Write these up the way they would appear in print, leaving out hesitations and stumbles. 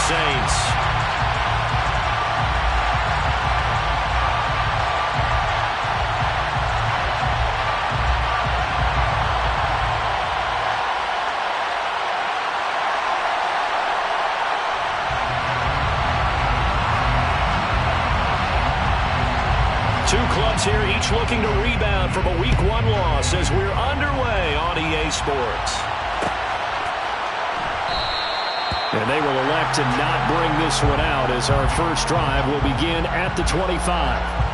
Saints. Two clubs here, each looking to rebound from a Week 1 loss as we're underway on EA Sports. And they will elect to not bring this one out as our first drive will begin at the 25.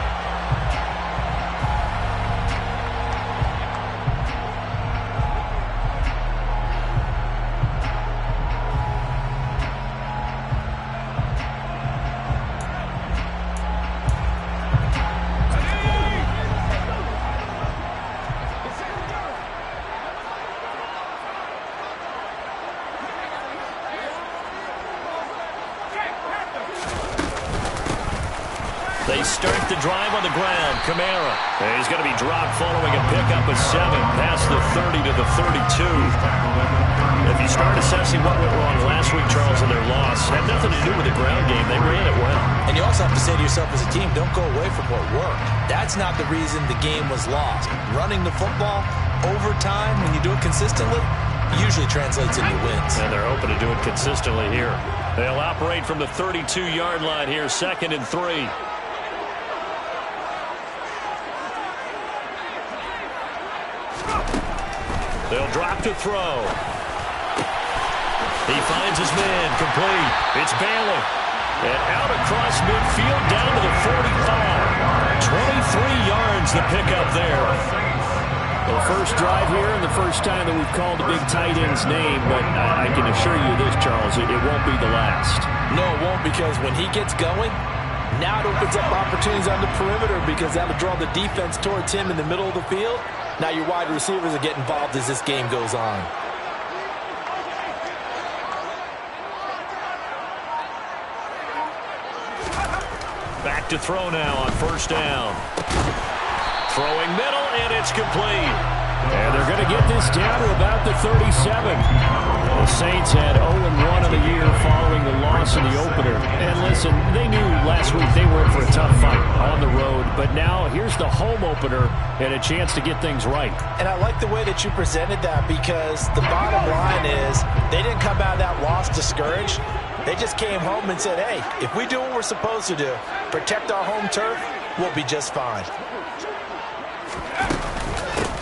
They start the drive on the ground. Kamara. He's going to be dropped following a pickup of 7 past the 30 to the 32. If you start assessing what went wrong last week, Charles, in their loss, had nothing to do with the ground game. They ran it well. And you also have to say to yourself as a team, don't go away from what worked. That's not the reason the game was lost. Running the football over time, when you do it consistently, usually translates into wins. And they're hoping to do it consistently here. They'll operate from the 32-yard line here, 2nd and 3. They'll drop to throw. He finds his man, complete. It's Bailey. And out across midfield down to the 45. 23 yards the pickup there. Well, the first drive here and the first time that we've called the big tight end's name, but I can assure you this, Charles, it won't be the last. No, it won't, because when he gets going, now it opens up opportunities on the perimeter because that'll draw the defense towards him in the middle of the field. Now your wide receivers are getting involved as this game goes on. Back to throw now on first down. Throwing middle, and it's complete. And they're going to get this down to about the 37. The Saints had 0-1 of the year following the loss in the opener. And listen, they knew last week they were in for a tough fight on the road. But now here's the home opener and a chance to get things right. And I like the way that you presented that, because the bottom line is they didn't come out of that loss discouraged. They just came home and said, hey, if we do what we're supposed to do, protect our home turf, we'll be just fine.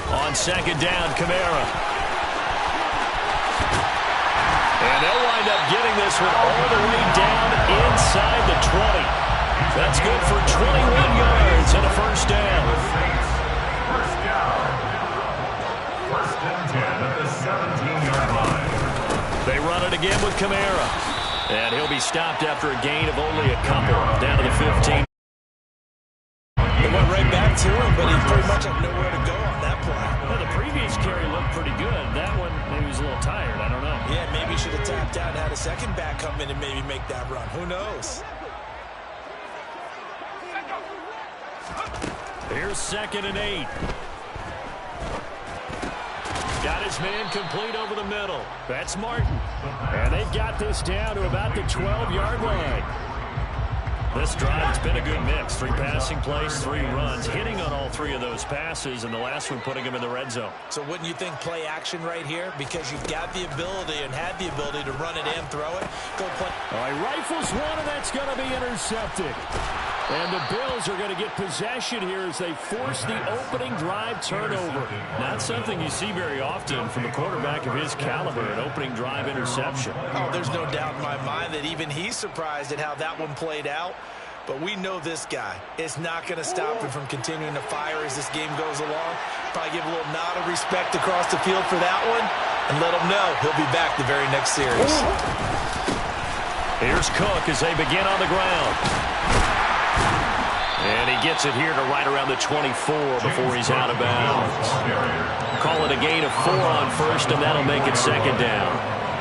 On second down, Kamara. And they'll wind up getting this one all the way down inside the 20. That's good for 21 yards and a first down. First down. 1st and 10 at the 17-yard line. They run it again with Kamara. And he'll be stopped after a gain of only a couple, down to the 15. They went right back to him, but he pretty much had nowhere to go on that play. Well, the previous carry looked pretty good. That one, maybe he was a little tired. I don't know. Yeah, maybe he should have tapped out and had a second back come in and maybe make that run. Who knows? Here's 2nd and 8. Got his man complete over the middle. That's Martin. And they've got this down to about the 12-yard line. This drive, it's been a good mix. 3 passing plays, 3 runs, hitting on all 3 of those passes, and the last one putting him in the red zone. So wouldn't you think play action right here? Because you've got the ability and had the ability to run it and throw it. Go play. All right, rifles one, and that's going to be intercepted. And the Bills are going to get possession here as they force the opening drive turnover. Not something you see very often from a quarterback of his caliber, an opening drive interception. Oh, there's no doubt in my mind that even he's surprised at how that one played out. But we know this guy is not going to stop him from continuing to fire as this game goes along. Probably give a little nod of respect across the field for that one and let him know he'll be back the very next series. Here's Cook as they begin on the ground. And he gets it here to right around the 24 before he's out of bounds. Call it a gain of 4 on first, and that'll make it 2nd down.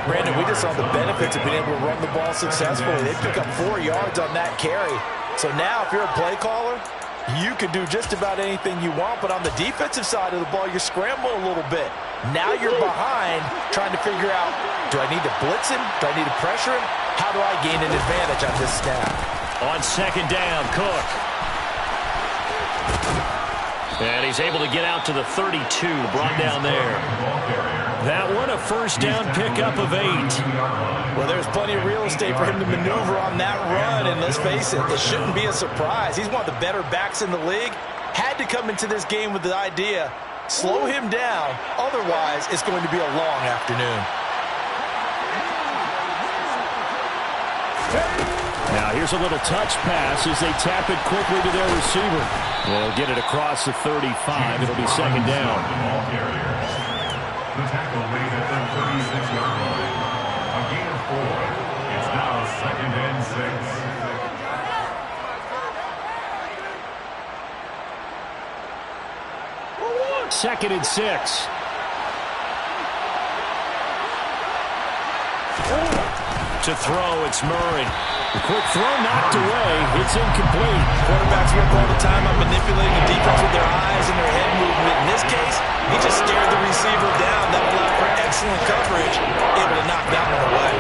Brandon, we just saw the benefits of being able to run the ball successfully. They pick up 4 yards on that carry. So now if you're a play caller, you can do just about anything you want. But on the defensive side of the ball, you're scrambling a little bit. Now you're behind, trying to figure out, do I need to blitz him? Do I need to pressure him? How do I gain an advantage on this snap? On second down, Cook. And he's able to get out to the 32, brought down there. That one a first down pickup of 8. Well, there's plenty of real estate for him to maneuver on that run, and let's face it, it shouldn't be a surprise. He's one of the better backs in the league. Had to come into this game with the idea, slow him down, otherwise it's going to be a long afternoon. Now here's a little touch pass as they tap it quickly to their receiver. They'll get it across the 35. It'll be second down. The tackle made at the 36-yard line. A gain of 4. It's now second and 6. Second and 6. To throw, it's Murray. The quick throw knocked away. It's incomplete. Quarterbacks work all the time on manipulating the defense with their eyes and their head movement. In this case, he just stared the receiver down. That allowed for excellent coverage, able to knock that one away.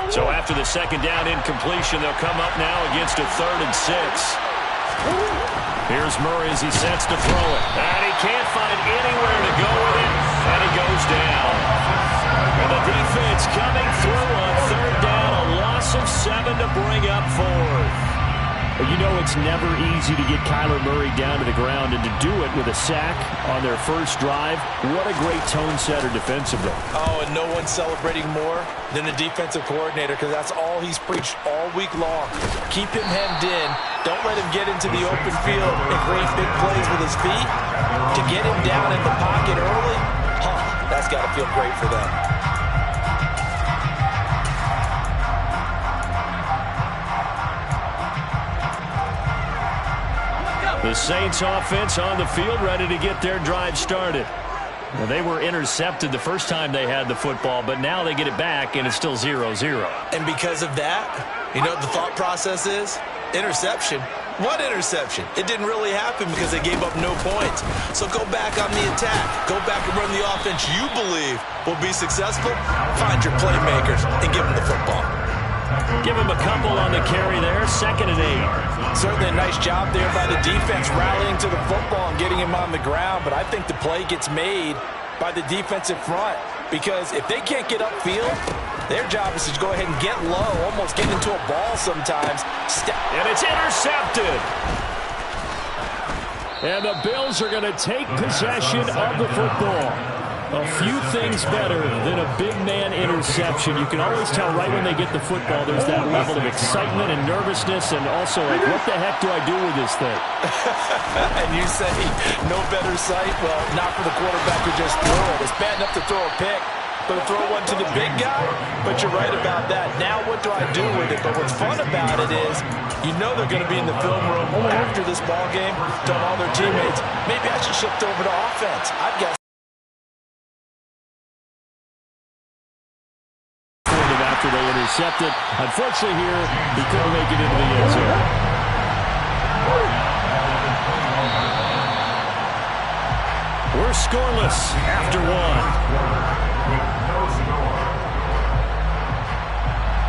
So after the second down incompletion, they'll come up now against a 3rd and 6. Here's Murray as he sets to throw it. And he can't find anywhere to go with it. And he goes down. And the defense coming through on 3rd down. A loss of 7 to bring up 4th. You know it's never easy to get Kyler Murray down to the ground, and to do it with a sack on their first drive, what a great tone setter defensively. Oh, and no one's celebrating more than the defensive coordinator, because that's all he's preached all week long. Keep him hemmed in. Don't let him get into the open field and create big plays with his feet. To get him down in the pocket early, that's got to feel great for them. The Saints offense on the field, ready to get their drive started. Now, they were intercepted the first time they had the football, but now they get it back, and it's still 0-0. And because of that, you know what the thought process is? Interception. What interception? It didn't really happen because they gave up no points. So go back on the attack. Go back and run the offense you believe will be successful. Find your playmakers and give them the football. Give him a couple on the carry there. 2nd and 8. Certainly a nice job there by the defense rallying to the football and getting him on the ground. But I think the play gets made by the defensive front, because if they can't get upfield, their job is to go ahead and get low, almost get into a ball sometimes. And it's intercepted. And the Bills are going to take possession of the football. A few things better than a big man interception. You can always tell right when they get the football, there's that level of excitement and nervousness, and also like, what the heck do I do with this thing? And you say, no better sight? Well, not for the quarterback who just threw it. It's bad enough to throw a pick, but to throw one to the big guy? But you're right about that. Now what do I do with it? But what's fun about it is, you know they're going to be in the film room after this ball game, telling all their teammates, maybe I should shift over to offense. I've got after they intercepted. Unfortunately here, he couldn't make it into the end zone. We're scoreless after 1.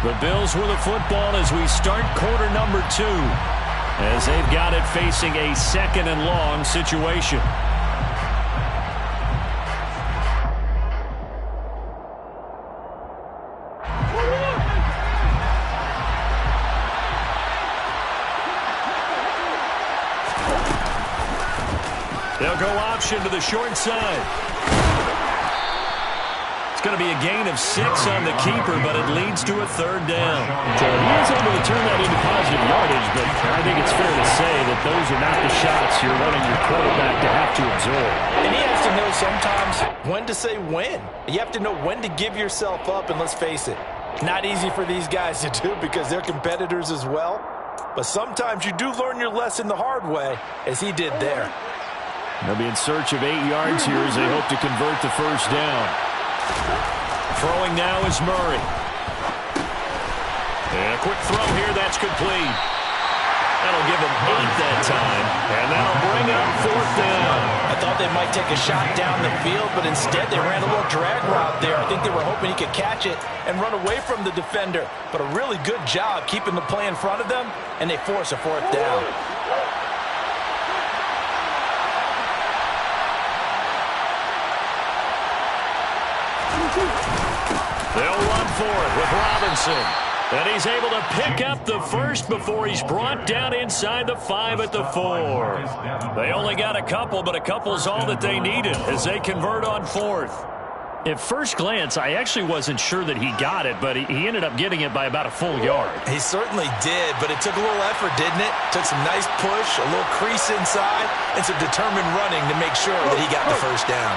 The Bills with the football as we start quarter number 2, as they've got it facing a 2nd and long situation. They'll go option to the short side. It's going to be a gain of 6 on the keeper, but it leads to a 3rd down. So he is able to turn that into positive yardage, but I think it's fair to say that those are not the shots you're wanting your quarterback to have to absorb. And he has to know sometimes when to say when. You have to know when to give yourself up, and let's face it, not easy for these guys to do because they're competitors as well. But sometimes you do learn your lesson the hard way, as he did there. They'll be in search of 8 yards here as they hope to convert the first down. Throwing now is Murray. And quick throw here. That's complete. That'll give him 8 that time, and that'll bring up 4th down. I thought they might take a shot down the field, but instead they ran a little drag route there. I think they were hoping he could catch it and run away from the defender, but a really good job keeping the play in front of them, and they force a 4th down. They'll run for it with Robinson. And he's able to pick up the first before he's brought down inside the 5 at the 4. They only got a couple, but a couple's all that they needed as they convert on 4th. At first glance, I actually wasn't sure that he got it, but he ended up getting it by about a full yard. He certainly did, but it took a little effort, didn't it? Took some nice push, a little crease inside, and some determined running to make sure that he got the first down.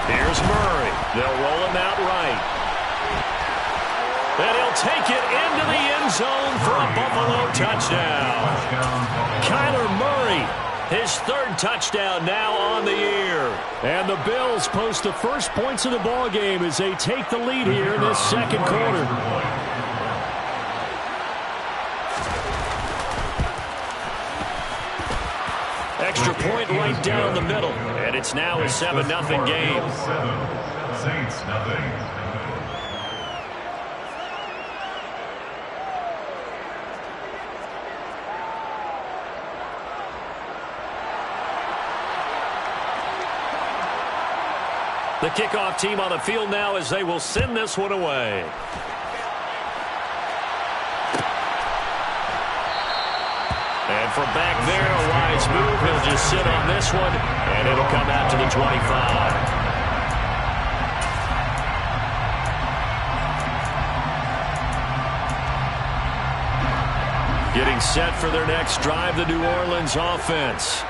Here's Murray. They'll roll him out right. And he'll take it into the end zone for a Buffalo touchdown. Kyler Murray, his 3rd touchdown now on the year. And the Bills post the first points of the ball game as they take the lead here in this 2nd quarter. Extra point right down the middle. And it's now a 7-0 game. Saints nothing. The kickoff team on the field now as they will send this one away. And from back there, a wise move. He'll just sit on this one, and it'll come out to the 25. Getting set for their next drive, the New Orleans offense.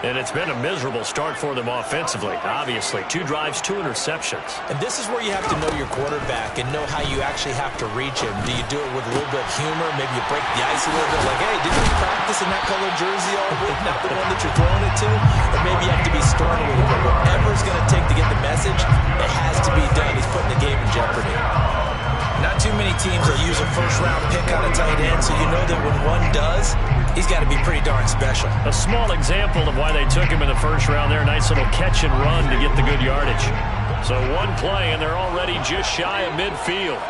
And it's been a miserable start for them offensively. Obviously, 2 drives, 2 interceptions. And this is where you have to know your quarterback and know how you actually have to reach him. Do you do it with a little bit of humor? Maybe you break the ice a little bit. Like, hey, didn't you practice in that colored jersey all week? Not the one that you're throwing it to? Or maybe you have to be stern with it. Whatever it's going to take to get the message, it has to be done. He's putting the game in jeopardy. Not too many teams will use a first-round pick on a tight end, so you know that when one does, he's got to be pretty darn special. A small example of why they took him in the first round there. Nice little catch and run to get the good yardage. So one play, and they're already just shy of midfield.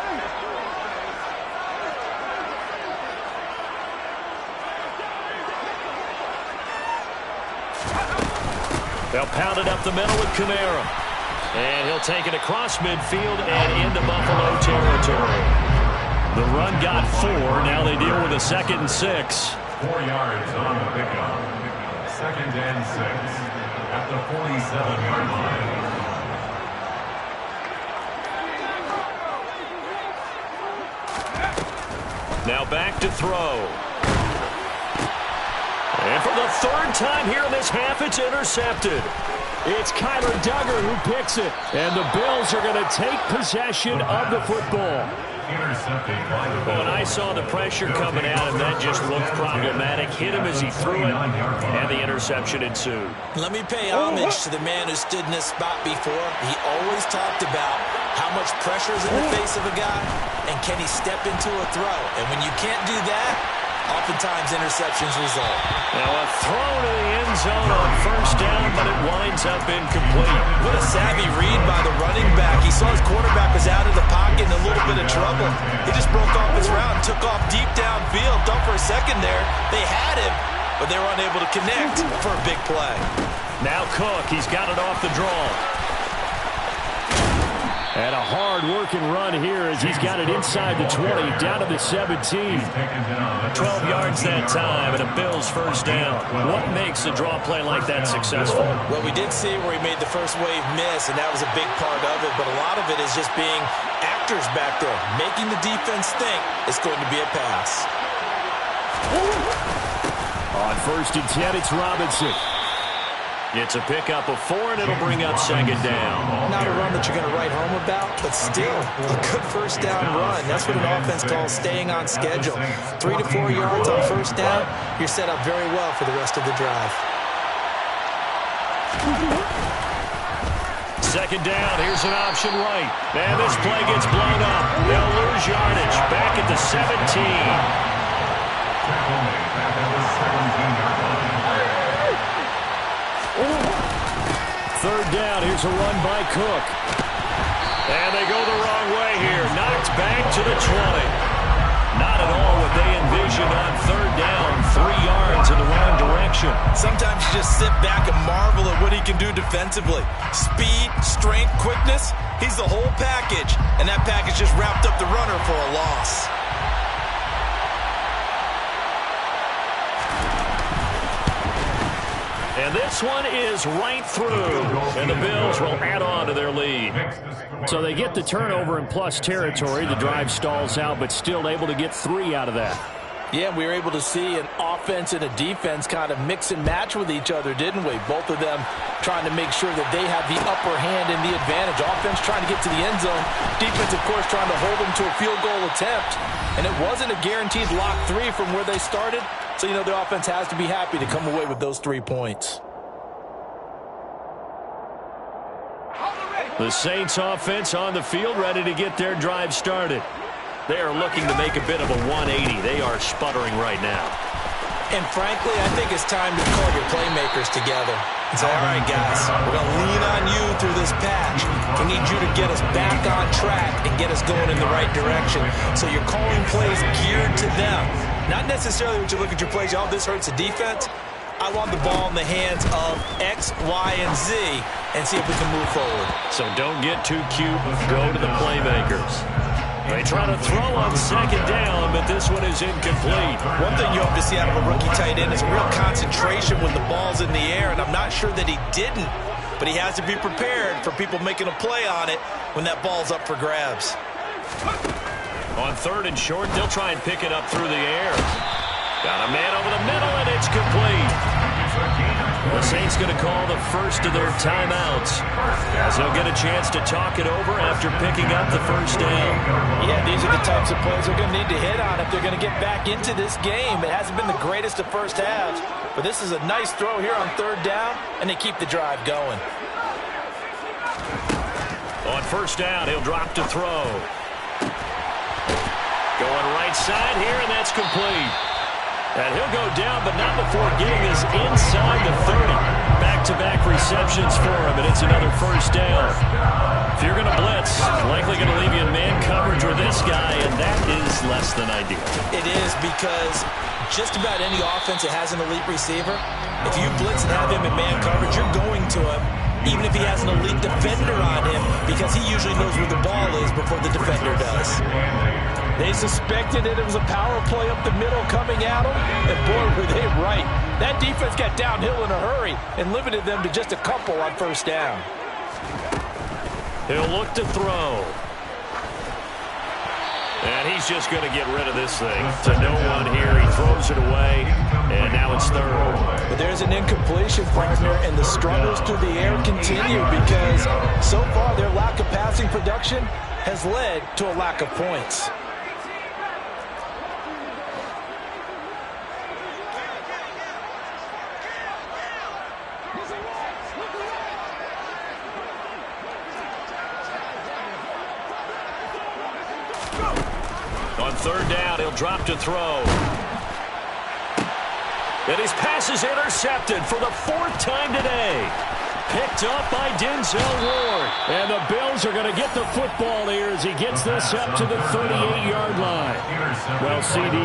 They'll pound it up the middle with Kamara. And he'll take it across midfield and into Buffalo territory. The run got 4. Now they deal with a 2nd and 6. 4 yards on the pickup. 2nd and 6 at the 47-yard line. Now back to throw. And for the 3rd time here in this half, it's intercepted. It's Kyler Duggar who picks it. And the Bills are going to take possession of the football. When I saw the pressure coming at him, that just looked problematic. Hit him as he threw it, and the interception ensued. Let me pay homage to the man who stood in this spot before. He always talked about how much pressure is in the face of a guy, and can he step into a throw. And when you can't do that, oftentimes interceptions result. Now a throw to the end zone on 1st down, but it winds up incomplete. What a savvy read by the running back. He saw his quarterback was out of the pocket in a little bit of trouble. He just broke off his route and took off deep downfield. Thought for a second there they had him, but they were unable to connect for a big play. Now Cook, he's got it off the draw. And a hard-working run here as he's got it inside the 20, down to the 17. 12 yards that time, and a Bills 1st down. What makes a draw play like that successful? Well, we did see where he made the first wave miss, and that was a big part of it, but a lot of it is just being actors back there, making the defense think it's going to be a pass. On 1st and 10, it's Robinson. It's a pickup of 4, and it'll bring up 2nd down. Not a run that you're going to write home about, but still a good 1st down run. That's what an offense calls staying on schedule. 3 to 4 yards on 1st down, you're set up very well for the rest of the drive. second down. Here's an option right. And this play gets blown up. They'll lose yardage. Back at the 17. Third down. Here's a run by Cook. And they go the wrong way here. Knocked back to the 20. Not at all what they envisioned on third down. 3 yards in the wrong direction. Sometimes you just sit back and marvel at what he can do defensively. Speed, strength, quickness. He's the whole package. And that package just wrapped up the runner for a loss. And this one is right through. And the Bills will add on to their lead. So they get the turnover in plus territory. The drive stalls out, but still able to get 3 out of that. Yeah, we were able to see an offense and a defense kind of mix and match with each other, didn't we? Both of them trying to make sure that they have the upper hand and the advantage. Offense trying to get to the end zone. Defense, of course, trying to hold them to a field goal attempt. And it wasn't a guaranteed lock 3 from where they started. So, you know, the offense has to be happy to come away with those 3 points. The Saints offense on the field, ready to get their drive started. They are looking to make a bit of a 180. They are sputtering right now. And frankly, I think it's time to call your playmakers together and say, all right, guys, we're going to lean on you through this patch. We need you to get us back on track and get us going in the right direction. So you're calling plays geared to them. Not necessarily when you look at your plays, oh, this hurts the defense. I want the ball in the hands of X, Y, and Z and see if we can move forward. So don't get too cute. Go to the playmakers. They try to throw on second down, but this one is incomplete. One thing you hope to see out of a rookie tight end is a real concentration when the ball's in the air, and I'm not sure that he didn't, but he has to be prepared for people making a play on it when that ball's up for grabs. On third and short, they'll try and pick it up through the air. Got a man over the middle, and it's complete. The Saints going to call the first of their timeouts, as they'll get a chance to talk it over after picking up the first down. Yeah, these are the types of plays they're going to need to hit on if they're going to get back into this game. It hasn't been the greatest of first halves, but this is a nice throw here on third down, and they keep the drive going. On first down, he'll drop to throw. Going right side here, and that's complete. And he'll go down, but not before getting this inside the 30. Back-to-back receptions for him, and it's another first down. If you're going to blitz, likely going to leave you in man coverage with this guy, and that is less than ideal. It is, because just about any offense that has an elite receiver, if you blitz and have him in man coverage, you're going to him, even if he has an elite defender on him, because he usually knows where the ball is before the defender does. They suspected it was a power play up the middle coming at them, and boy, were they right. That defense got downhill in a hurry and limited them to just a couple on first down. He'll look to throw. And he's just going to get rid of this thing to no one here. He throws it away, and now it's third. But there's an incompletion, partner, and the struggles through the air continue because so far their lack of passing production has led to a lack of points. On third down, he'll drop to throw. And his pass is intercepted for the 4th time today. Picked up by Denzel Ward. And the Bills are going to get the football here as he gets this up to the 38-yard line. Well, CD,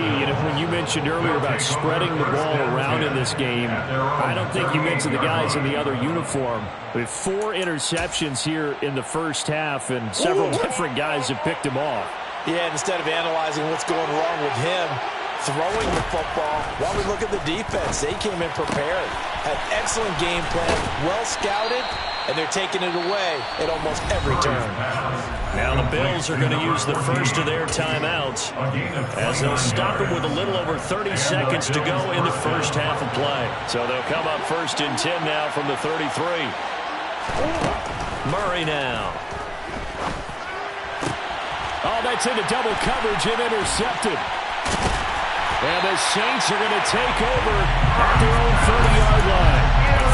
when you mentioned earlier about spreading the ball around in this game, I don't think you mentioned the guys in the other uniform. We have 4 interceptions here in the first half, and several different guys have picked him off. Yeah, instead of analyzing what's going wrong with him throwing the football, while we look at the defense, they came in prepared, had excellent game plan, well scouted, and they're taking it away at almost every turn. Now the Bills are going to use the first of their timeouts as they'll stop it with a little over 30 seconds to go in the first half of play. So they'll come up 1st and 10 now from the 33. Murray now. Oh, that's into double coverage and intercepted. And the Saints are going to take over at their own 30-yard line.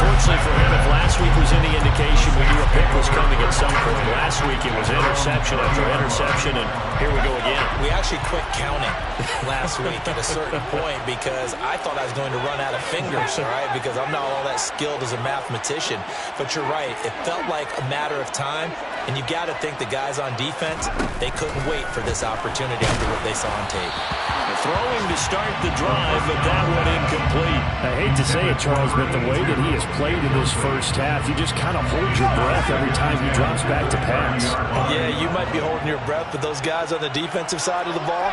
Unfortunately for him, if last week was any indication, we knew a pick was coming at some point. Last week it was interception after interception, and here we go again. We actually quit counting last week at a certain point because I thought I was going to run out of fingers, all right, because I'm not all that skilled as a mathematician. But you're right. It felt like a matter of time, and you got to think the guys on defense, they couldn't wait for this opportunity after what they saw on tape. Throwing to start the drive, but that one incomplete. I hate to say it, Charles, but the way that he has played in this first half, you just kind of hold your breath every time he drops back to pass. Yeah, you might be holding your breath, but those guys on the defensive side of the ball,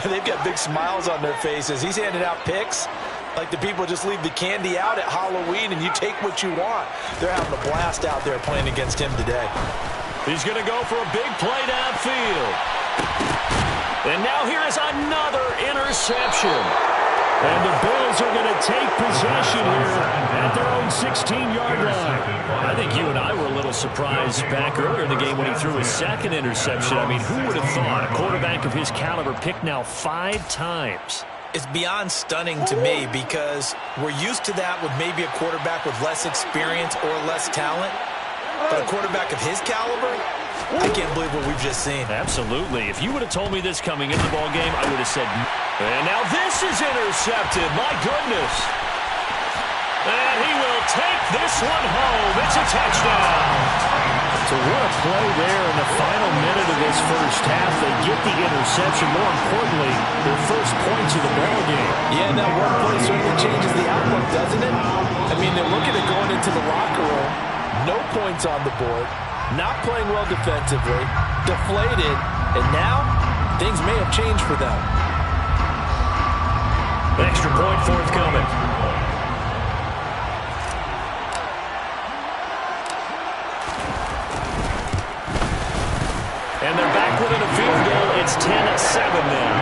they've got big smiles on their faces. He's handing out picks like the people just leave the candy out at Halloween and you take what you want. They're having a blast out there playing against him today. He's going to go for a big play downfield. And now here is another interception. And the Bills are going to take possession here at their own 16-yard line. I think you and I were a little surprised back earlier in the game when he threw his second interception. I mean, who would have thought a quarterback of his caliber picked now 5 times? It's beyond stunning to me because we're used to that with maybe a quarterback with less experience or less talent. But a quarterback of his caliber, I can't believe what we've just seen. Absolutely. If you would have told me this coming into the ballgame, I would have said, and now this is intercepted. My goodness. And he will take this one home. It's a touchdown. So what a play there in the final minute of this first half. They get the interception. More importantly, their first points of the ballgame. Yeah, and that one play certainly changes the outlook, doesn't it? I mean, they're looking at going into the locker room. No points on the board. Not playing well defensively, deflated, and now things may have changed for them. Extra point forthcoming. And they're back within a field goal. It's 10-7 now.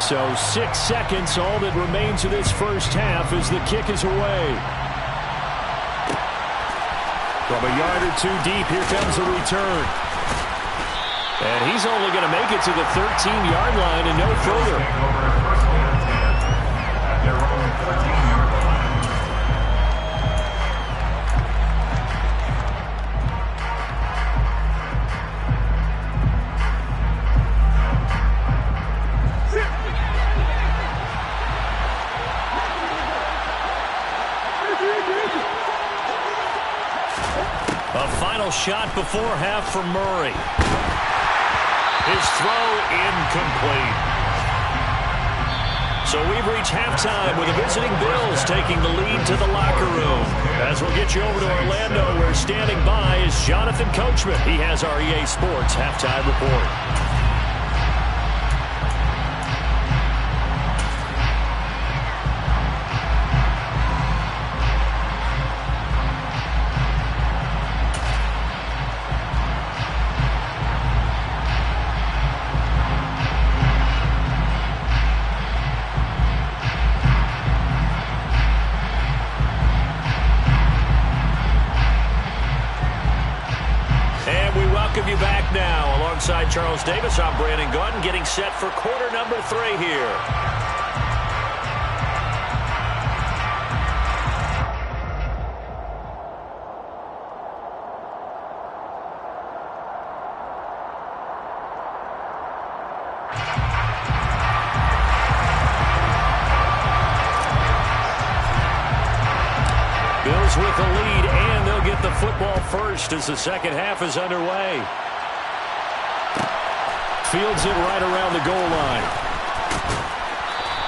So 6 seconds, all that remains of this first half as the kick is away. From a yard or two deep, here comes the return. And he's only going to make it to the 13-yard line and no further. Shot before half from Murray. His throw incomplete. So we've reached halftime with the visiting Bills taking the lead to the locker room. As we'll get you over to Orlando, where standing by is Jonathan Coachman. He has our EA Sports halftime report. You back now alongside Charles Davis. I'm Brandon Gaudin getting set for quarter number 3 here. Bills with the lead, and they'll get the football first as the second half is underway. Fields it right around the goal line.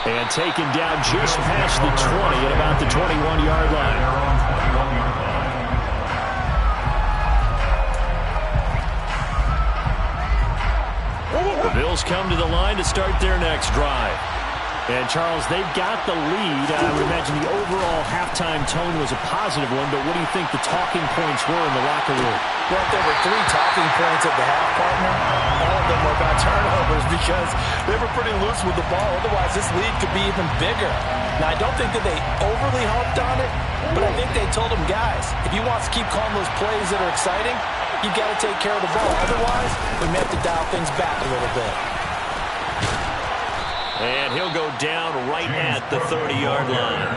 And taken down just past the 20 at about the 21-yard line. The Bills come to the line to start their next drive. And, Charles, they've got the lead. I would imagine the overall halftime tone was a positive one, but what do you think the talking points were in the locker room? Well, if there were 3 talking points at the half, partner, all of them were about turnovers because they were pretty loose with the ball. Otherwise, this lead could be even bigger. Now, I don't think that they overly harped on it, But I think they told him, guys, if he wants to keep calling those plays that are exciting, you've got to take care of the ball. Otherwise, we may have to dial things back a little bit. And he'll go down right at the 30-yard line.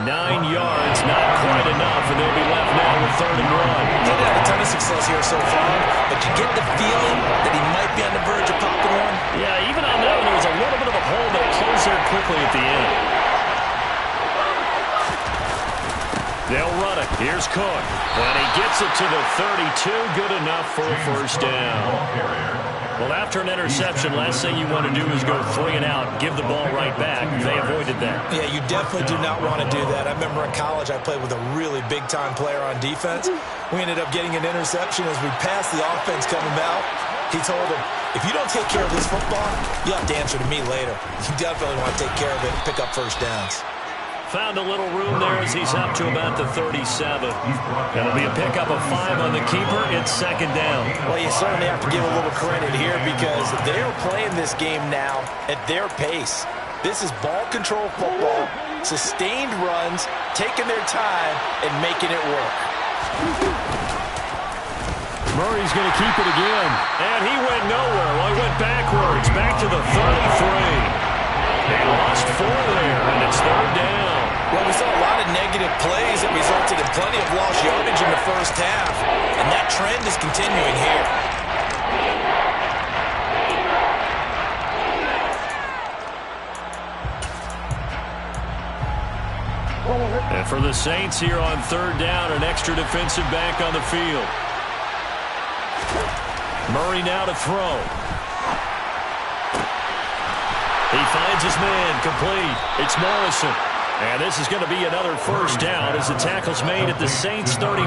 9 yards, not quite enough, and they'll be left now with 3rd and 1. He didn't have a ton of success here so far, but you get the feeling that he might be on the verge of popping one. Yeah, even on that one, there was a little bit of a hole that closed there quickly at the end. They'll run it. Here's Cook. And he gets it to the 32. Good enough for a 1st down. Well, after an interception, last thing you want to do is go 3 and out, give the ball right back. They avoided that. Yeah, you definitely do not want to do that. I remember in college I played with a really big-time player on defense. We ended up getting an interception as we passed the offense coming out. He told him, if you don't take care of this football, you'll have to answer to me later. You definitely want to take care of it and pick up 1st downs. Found a little room there as he's up to about the 37. It'll be a pickup of 5 on the keeper. It's 2nd down. Well, you certainly have to give a little credit here because they're playing this game now at their pace. This is ball control football, sustained runs, taking their time, and making it work. Murray's going to keep it again. And he went nowhere. Well, he went backwards, back to the 33. They lost 4 there, and it's 3rd down. Well, we saw a lot of negative plays that resulted in plenty of lost yardage in the 1st half, and that trend is continuing here. And for the Saints here on 3rd down, an extra defensive back on the field. Murray now to throw. He finds his man, complete. It's Morrison. And this is going to be another 1st down as the tackle's made at the Saints' 39.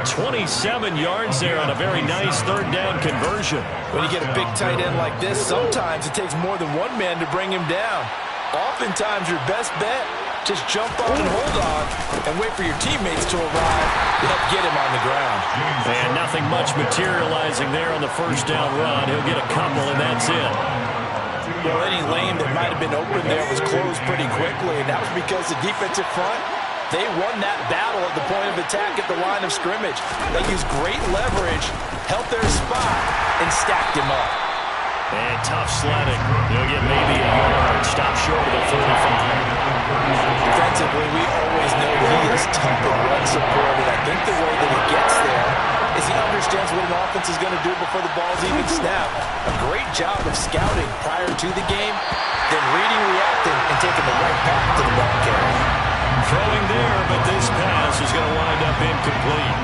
27 yards there on a very nice 3rd down conversion. When you get a big tight end like this, sometimes it takes more than one man to bring him down. Oftentimes, your best bet, just jump on and hold on and wait for your teammates to arrive to help get him on the ground. And nothing much materializing there on the 1st down run. He'll get a couple, and that's it. Well, any lane that might have been open there was closed pretty quickly, and that was because the defensive front, they won that battle at the point of attack at the line of scrimmage. They used great leverage, helped their spot, and stacked him up. And tough sledding. He'll get maybe a yard. Stop short of the 35. Defensively, we always know he is tough and run support, and I think the way that he gets there is he understands what an offense is going to do before the ball's even snapped. A great job of scouting prior to the game, then reading, reacting, and taking the right path to the ball carrier. Throwing there, but this pass is going to wind up incomplete.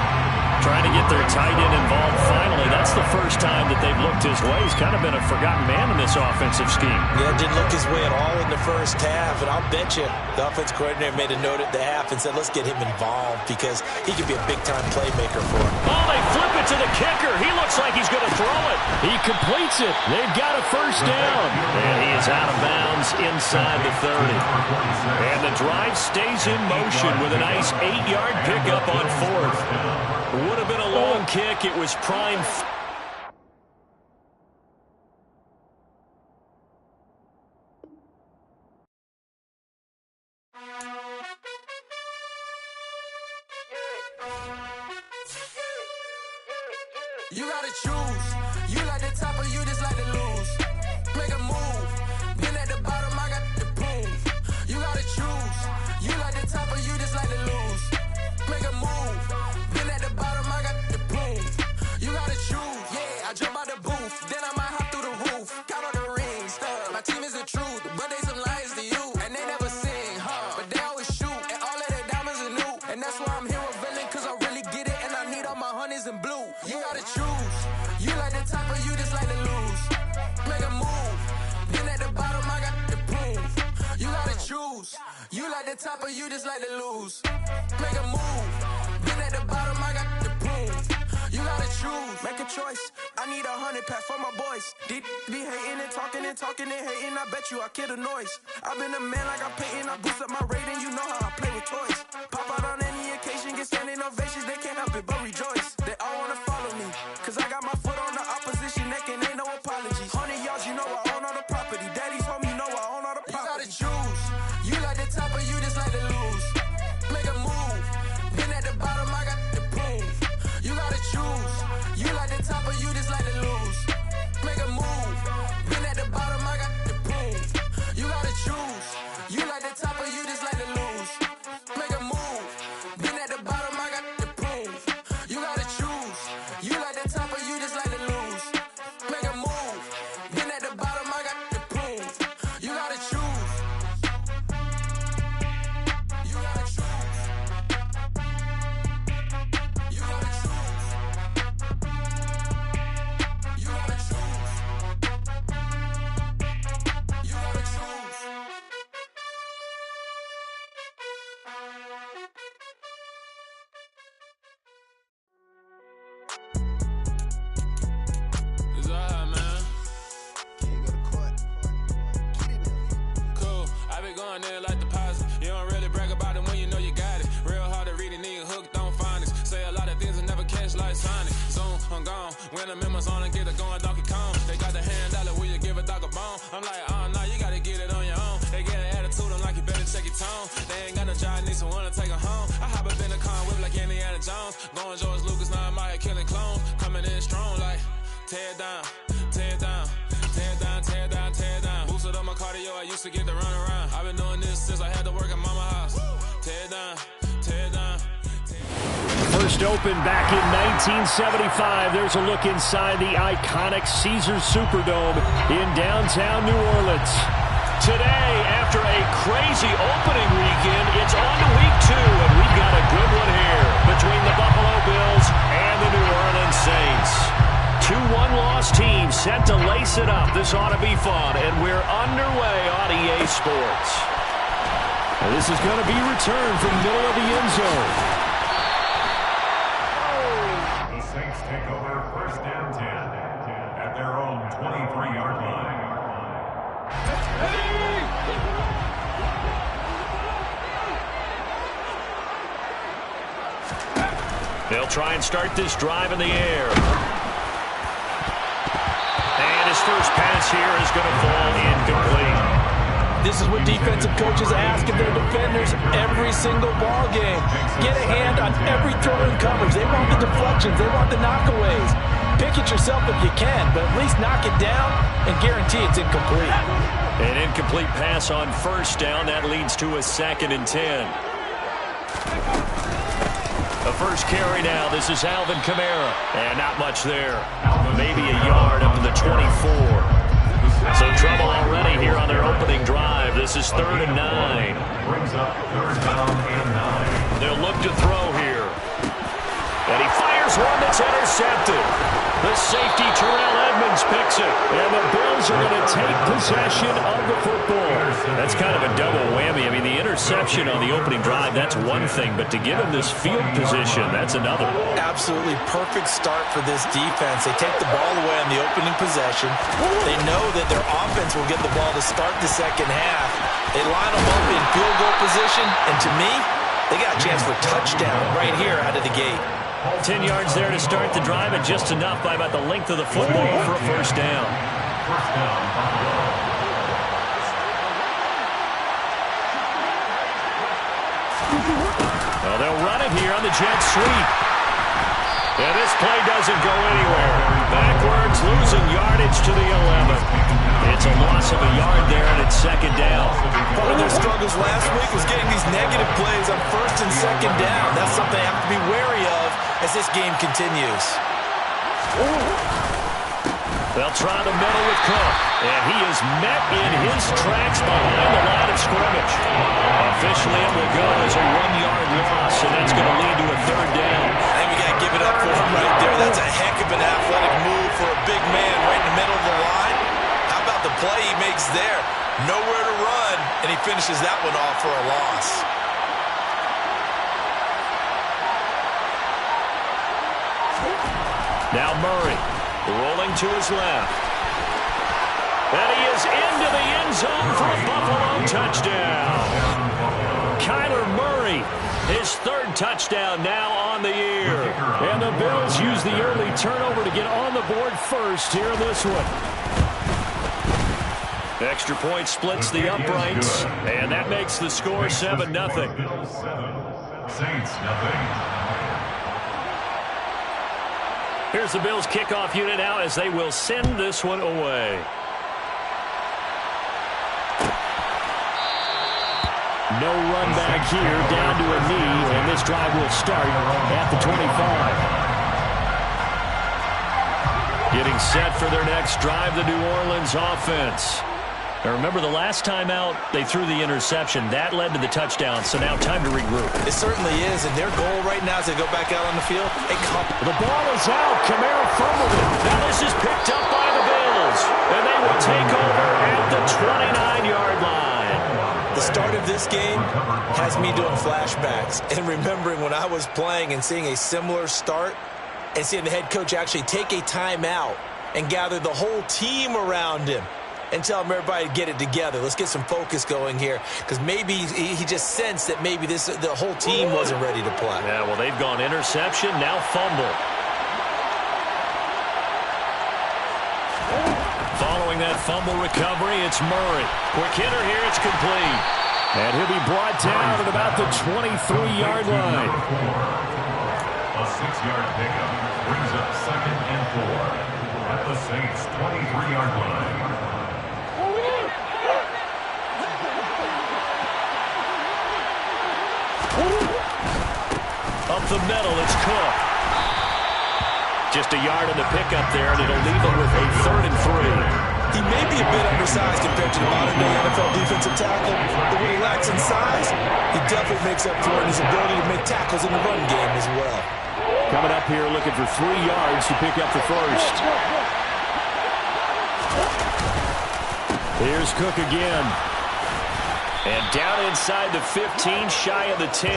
Trying to get their tight end involved finally. That's the first time that they've looked his way. He's kind of been a forgotten man in this offensive scheme. Yeah, didn't look his way at all in the 1st half, and I'll bet you the offense coordinator made a note at the half and said, let's get him involved because he could be a big-time playmaker for him. Oh, they flip it to the kicker. He looks like he's going to throw it. He completes it. They've got a 1st down. And he is out of bounds inside the 30. And the drive stays in motion with a nice 8-yard pickup on 4th. Would have been a long kick. It was prime. You gotta choose. You like the top or you just like to lose. Make a move. Been at the bottom, I got the proof. You gotta choose. You like the top or you just like to lose. Make a move. Been at the bottom, I got the proof. You gotta choose. Yeah, I jump out the booth. Then I might hop through the roof. Count on the rings. My team is the truth, but they some liars to you. And they never sing, but they always shoot. And all of their diamonds are new. And that's why I'm here revealing, cause I really get it. And I need all my honeys in blue. You gotta choose. You like the top or you just like to lose. Make a move. Been at the bottom, I got the proof. You gotta choose. You like the top or you just like to lose. Make a move. Been at the bottom, I got the proof. You gotta choose. Make a choice. I need 100 pack for my boys. Be hating and talking and hating. I bet you I kill the noise. I've been a man like I'm Peyton. I boost up my rating. You know how I play with toys. Pop out on any occasion, get standing ovations. They can't help it but rejoice. They all wanna follow me, cause I got my foot on the opposition neck and ain't no apologies. 100 yards, you know I own all the property. Daddy's home, you know I own all the property. You gotta choose. You like the top or you just like to lose. Make a move. the top of you just like to lose. Make a move. Been at the bottom, I got the prove. You gotta choose. You gotta choose. You gotta choose. You gotta choose. You gotta choose. It's all right, man. Cool. I been going there like deposit. You don't really brag about it when you know you got it. Real hard to read a nigga hooked, don't find it. Say a lot of things and never catch like Sonic. Zoom, I'm gone. When I'm in my zone and get it going, Donkey Kong. They got the $100, will you give a dog a bone? I'm like, oh, no, you gotta get it on your own. They get an attitude, I'm like, you better check your tone. They ain't got no job, need someone to take her home. I hop up in the car, whip like Indiana Jones. Going George Lucas, now I'm out here killing clones. Coming in strong like, tear down, tear down, tear down, tear down, tear down. Boosted up my cardio, I used to get to run around. I've been doing this since I had to work at mama house. Tear down, tear down. First opened back in 1975. There's a look inside the iconic Caesars Superdome in downtown New Orleans. Today, after a crazy opening weekend, it's on to week 2, and we've got a good one here between the Buffalo Bills and the New Orleans Saints. 2 one-loss teams set to lace it up. This ought to be fun, and we're underway on EA Sports. And this is going to be returned from middle of the end zone. The Saints take over first and 10 at their own 23-yard line. They'll try and start this drive in the air. And his first pass here is going to fall incomplete. This is what defensive coaches ask of their defenders every single ball game. Get a hand on every throw in coverage. They want the deflections. They want the knockaways. Pick it yourself if you can, but at least knock it down and guarantee it's incomplete. An incomplete pass on first down. That leads to a 2nd and 10. The first carry now. This is Alvin Kamara. And not much there. Maybe a yard up to the 24. So trouble already here on their opening drive. This is 3rd and 9. Brings up 3rd down and 9. They'll look to throw here. And he fires one that's intercepted. The safety, Terrell Edmonds, picks it. And the Bills are going to take possession of the football. That's kind of a double whammy. I mean, the interception on the opening drive, that's one thing. But to give him this field position, that's another. Absolutely perfect start for this defense. They take the ball away on the opening possession. They know that their offense will get the ball to start the second half. They line them up in field goal position. And to me, they got a chance for a touchdown right here out of the gate. 10 yards there to start the drive, and just enough by about the length of the football for a first down. First down, Buffalo. Well, they'll run it here on the jet sweep. And this play doesn't go anywhere. Backwards, losing yardage to the 11. It's a loss of a yard there, and it's 2nd down. Part of their struggles last week was getting these negative plays on 1st and 2nd down. That's something they have to be wary of as this game continues. They'll try the middle with Cook, and he is met in his tracks behind the line of scrimmage. Officially, it will go as a 1-yard loss, and that's going to lead to a 3rd down. I think we got to give it up for him right there. That's a heck of an athletic move for a big man right in the middle of the line. How about the play he makes there? Nowhere to run, and he finishes that one off for a loss. Now Murray, rolling to his left. And he is into the end zone for a Buffalo touchdown. Kyler Murray, his 3rd touchdown now on the year. And the Bills use the early turnover to get on the board first here in this one. Extra point splits the uprights, and that makes the score 7-0. Bills 7, Saints 0. Here's the Bills kickoff unit now as they will send this one away. No run back here, down to a knee, and this drive will start at the 25. Getting set for their next drive, the New Orleans offense. Now remember, the last time out, they threw the interception. That led to the touchdown, so now time to regroup. It certainly is, and their goal right now is to go back out on the field. The ball is out. Kamara fumbled it. Now this is picked up by the Bills, and they will take over at the 29-yard line. The start of this game has me doing flashbacks and remembering when I was playing and seeing a similar start and seeing the head coach actually take a timeout and gather the whole team around him and tell him everybody to get it together. Let's get some focus going here, because maybe he just sensed that maybe the whole team wasn't ready to play. Yeah, well, they've gone interception, now fumble. Following that fumble recovery, it's Murray. Quick hitter here, it's complete. And he'll be brought down at about the 23-yard line. A 6-yard pickup brings up 2nd and 4 at the Saints' 23-yard line. Up the middle, it's Cook. Just a yard in the pickup there, and it'll leave him with a 3rd and 3. He may be a bit undersized compared to the modern-day NFL defensive tackle, but when he lacks in size, he definitely makes up for it in his ability to make tackles in the run game as well. Coming up here looking for 3 yards to pick up the first. Here's Cook again. And down inside the 15, shy of the 10.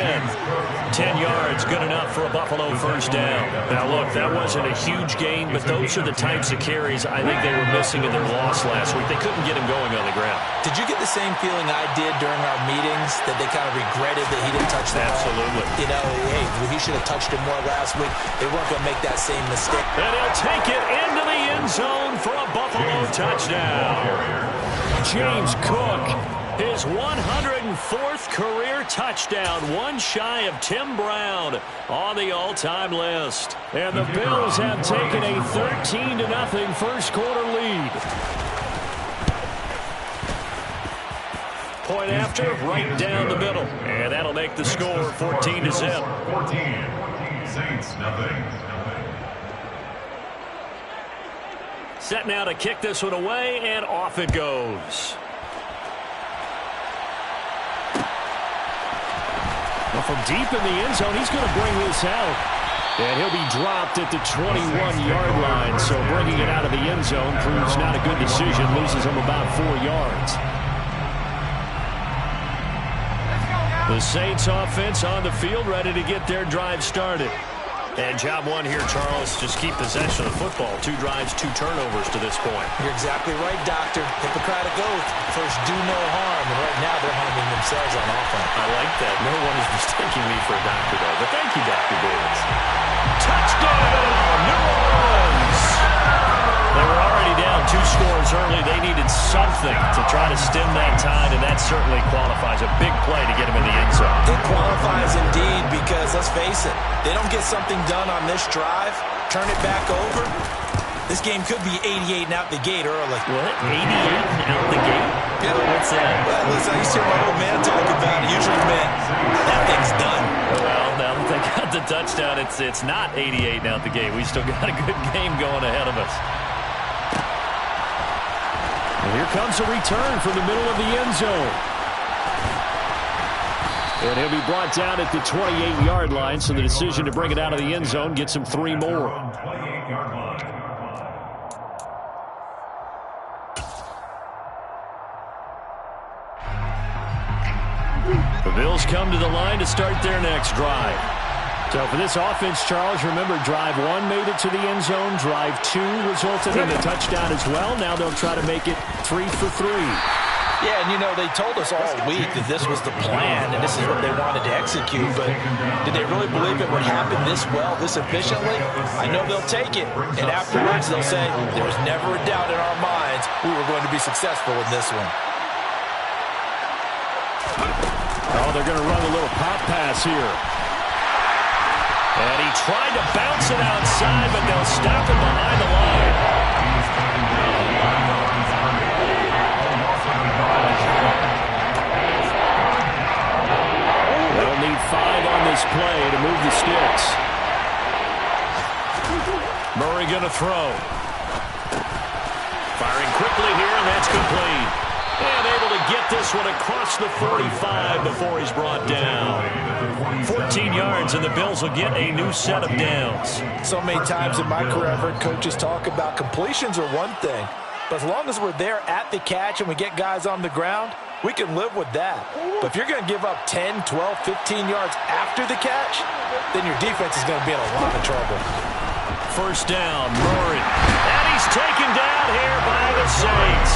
10 yards, good enough for a Buffalo first down. Now, look, that wasn't a huge gain, but those are the types of carries I think they were missing in their loss last week. They couldn't get him going on the ground. Did you get the same feeling I did during our meetings, that they kind of regretted that he didn't touch the ball? Absolutely. You know, hey, he should have touched it more last week. They weren't going to make that same mistake. And he'll take it into the end zone for a Buffalo touchdown. James Cook. His 104th career touchdown, one shy of Tim Brown on the all-time list. And the Bills have taken a 13-0 first quarter lead. Point after, right down the middle. And that'll make the score 14-0. 14. Saints, nothing. Set now to kick this one away, and off it goes. From deep in the end zone, he's going to bring this out. And he'll be dropped at the 21-yard line. So bringing it out of the end zone proves not a good decision. Loses him about 4 yards. The Saints offense on the field, ready to get their drive started. And job one here, Charles, just keep possession of the football. 2 drives, 2 turnovers to this point. You're exactly right, Doctor. Hippocratic oath. First, do no harm. And right now, they're harming themselves on offense. I like that. No one is mistaking me for a doctor, though. But thank you, Dr. Davis. Touchdown, New Orleans! They were already down 2 scores early. They needed something to try to stem that tide, and that certainly qualifies. A big play to get him in the end zone. It qualifies indeed, because let's face it, they don't get something done on this drive, turn it back over, this game could be 88 and out the gate early. What? 88 and out the gate? Yeah. What's that? Well, listen, I used to hear my old man talk about it. Usually meant that thing's done. Well, now that they got the touchdown, it's not 88 and out the gate. We still got a good game going ahead of us. And here comes a return from the middle of the end zone. And he'll be brought down at the 28-yard line, so the decision to bring it out of the end zone gets him 3 more. 28-yard line. The Bills come to the line to start their next drive. So for this offense, Charles, remember, drive 1 made it to the end zone. Drive 2 resulted in a touchdown as well. Now they'll try to make it 3 for 3. Yeah, and you know, they told us all week that this was the plan and this is what they wanted to execute, but did they really believe it would happen this well, this efficiently? I know they'll take it, and afterwards they'll say, there was never a doubt in our minds we were going to be successful in this one. Oh, they're going to run a little pop pass here. And he tried to bounce it outside, but they'll stop him behind the line. They'll need 5 on this play to move the sticks. Murray going to throw. Firing quickly here, and that's complete. And able to get this one across the 45 before he's brought down. 14 yards, and the Bills will get a new set of downs. So many times in my career, I've heard coaches talk about completions are one thing, but as long as we're there at the catch and we get guys on the ground, we can live with that. But if you're going to give up 10, 12, 15 yards after the catch, then your defense is going to be in a lot of trouble. First down, Murray. And he's taken down here by the Saints.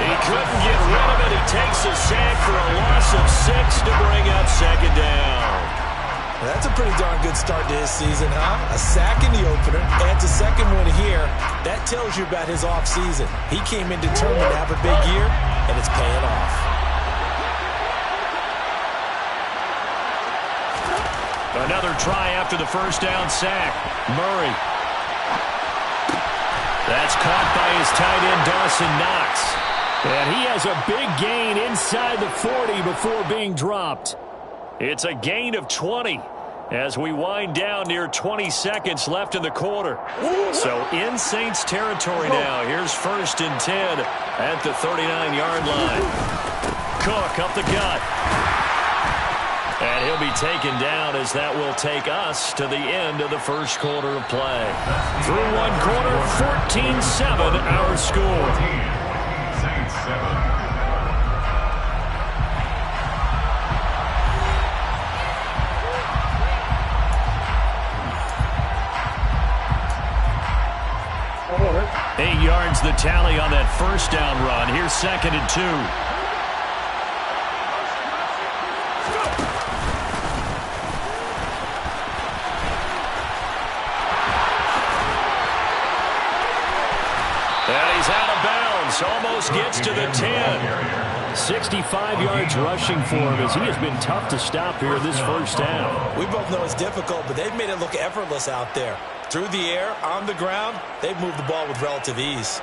He couldn't get rid of it. He takes a sack for a loss of 6 to bring up second down. Well, that's a pretty darn good start to his season, huh? A sack in the opener, adds a second one here. That tells you about his offseason. He came in determined to have a big year, and it's paying off. Another try after the first down sack. Murray. That's caught by his tight end, Dawson Knox. And he has a big gain inside the 40 before being dropped. It's a gain of 20 as we wind down near 20 seconds left in the quarter. So in Saints territory now. Here's 1st and 10 at the 39-yard line. Cook up the gut. And he'll be taken down as that will take us to the end of the first quarter of play. Through one quarter, 14-7 our score. Saints 7. Eight yards the tally on that first down run. Here's 2nd and 2. And he's out of bounds. Almost gets to the 10. 65 yards rushing for him as he has been tough to stop here this first down. We both know it's difficult, but they've made it look effortless out there. Through the air, on the ground, they've moved the ball with relative ease.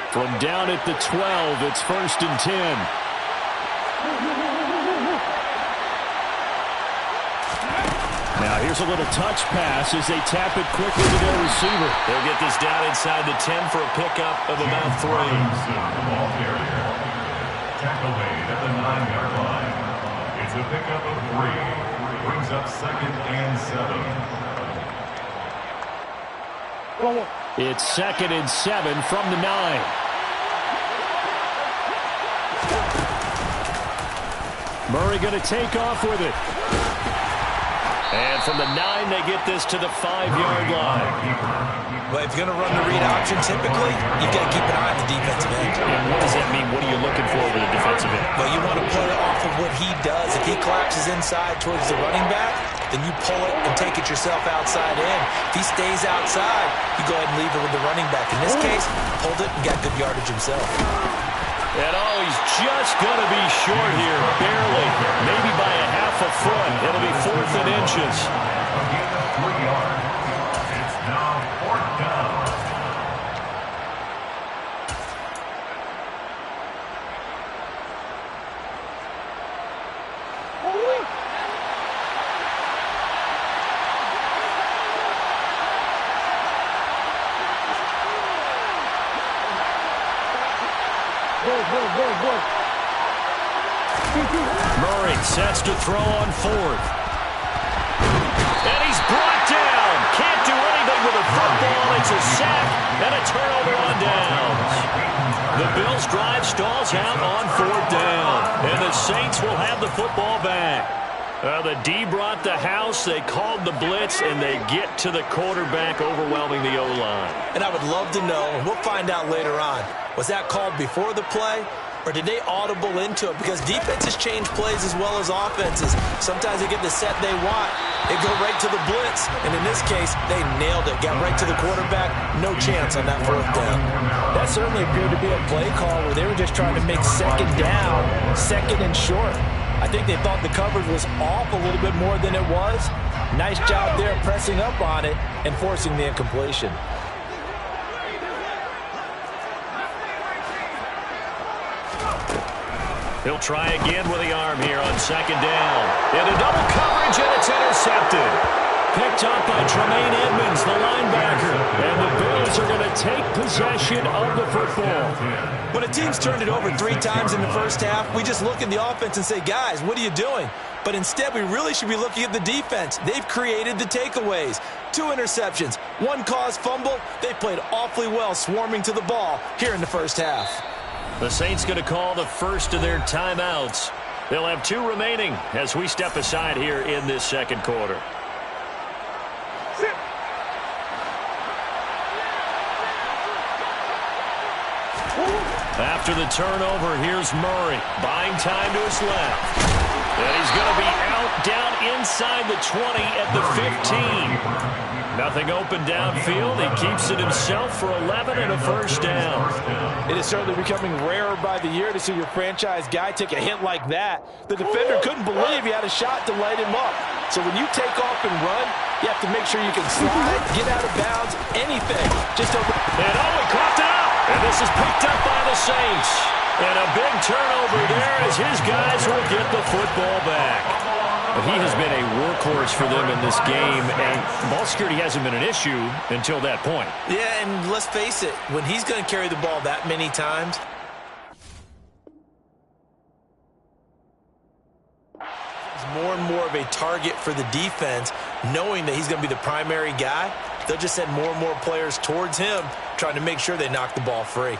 From down at the 12, it's 1st and 10. Now here's a little touch pass as they tap it quickly to their receiver. They'll get this down inside the 10 for a pickup of about 3. Ball carrier. Tackle made at the 9-yard line. It's a pickup of 3. Brings up 2nd and 7. It's 2nd and 7 from the 9. Murray going to take off with it. And from the 9, they get this to the 5-yard line. But if you're going to run the read option, typically, you've got to keep an eye on the defensive end. And what does that mean? What are you looking for with a defensive end? Well, you want to play off of what he does. If he collapses inside towards the running back, then you pull it and take it yourself outside in. If he stays outside, you go ahead and leave it with the running back. In this case, hold it and got good yardage himself. And oh, he's just going to be short here, barely, maybe by a half a foot. It'll be 4th and inches. A gain of 3 yards. It's now 4th down. Murray sets to throw on 4th. And he's brought down. Can't do anything with a football. It's a sack and a turnover on downs. The Bills' drive stalls out on 4th down. And the Saints will have the football back. The D brought the house. They called the blitz, and they get to the quarterback, overwhelming the O-line. And I would love to know, and we'll find out later on, was that called before the play? Or did they audible into it? Because defenses change plays as well as offenses. Sometimes they get the set they want. They go right to the blitz. And in this case, they nailed it. Got right to the quarterback. No chance on that 4th down. That certainly appeared to be a play call where they were just trying to make 2nd down, 2nd and short. I think they thought the coverage was off a little bit more than it was. Nice job there pressing up on it and forcing the incompletion. He'll try again with the arm here on second down. Into double coverage, and it's intercepted. Picked up by Tremaine Edmonds, the linebacker. And the Bills are going to take possession of the football. When a team's turned it over 3 times in the first half, we just look at the offense and say, guys, what are you doing? But instead, we really should be looking at the defense. They've created the takeaways. 2 interceptions, 1 caused fumble. They played awfully well swarming to the ball here in the first half. The Saints going to call the first of their timeouts. They'll have 2 remaining as we step aside here in this second quarter. After the turnover, here's Murray. Buying time to his left. And he's going to be out down inside the 20 at the 15. Nothing open downfield. He keeps it himself for 11 and a first down. It is certainly becoming rarer by the year to see your franchise guy take a hit like that. The defender couldn't believe he had a shot to light him up. So when you take off and run, you have to make sure you can slide, get out of bounds, anything. Just open. And he caught it up. And this is picked up by the Saints. And a big turnover there as his guys will get the football back. He has been a workhorse for them in this game, and ball security hasn't been an issue until that point. Yeah, and let's face it, when he's going to carry the ball that many times, he's more and more of a target for the defense, knowing that he's going to be the primary guy. They'll just send more and more players towards him, trying to make sure they knock the ball free.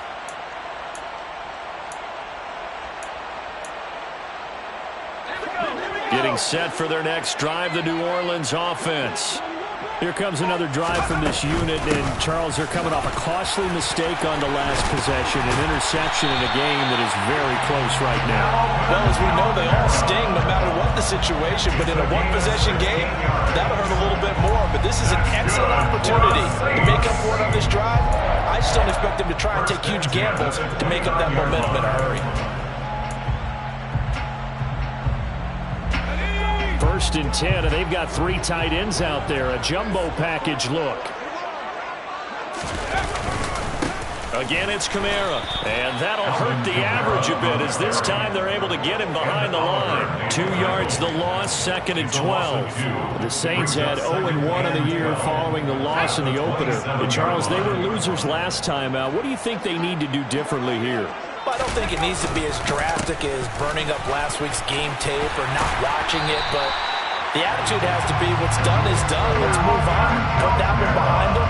Getting set for their next drive, the New Orleans offense. Here comes another drive from this unit, and Charles, they're coming off a costly mistake on the last possession, an interception in a game that is very close right now. Well, as we know, they all sting no matter what the situation, but in a one-possession game, that'll hurt a little bit more, but this is an excellent opportunity to make up for it on this drive. I just don't expect them to try and take huge gambles to make up that momentum in a hurry. 1st and 10, and they've got 3 tight ends out there. A jumbo package look. Again, it's Kamara. And that'll hurt the average a bit as this time they're able to get him behind the line. 2 yards the loss, 2nd and 12. The Saints had 0-1 on the year following the loss in the opener. And Charles, they were losers last time out. What do you think they need to do differently here? Well, I don't think it needs to be as drastic as burning up last week's game tape or not watching it, but the attitude has to be what's done is done. Let's move on, put that one behind them,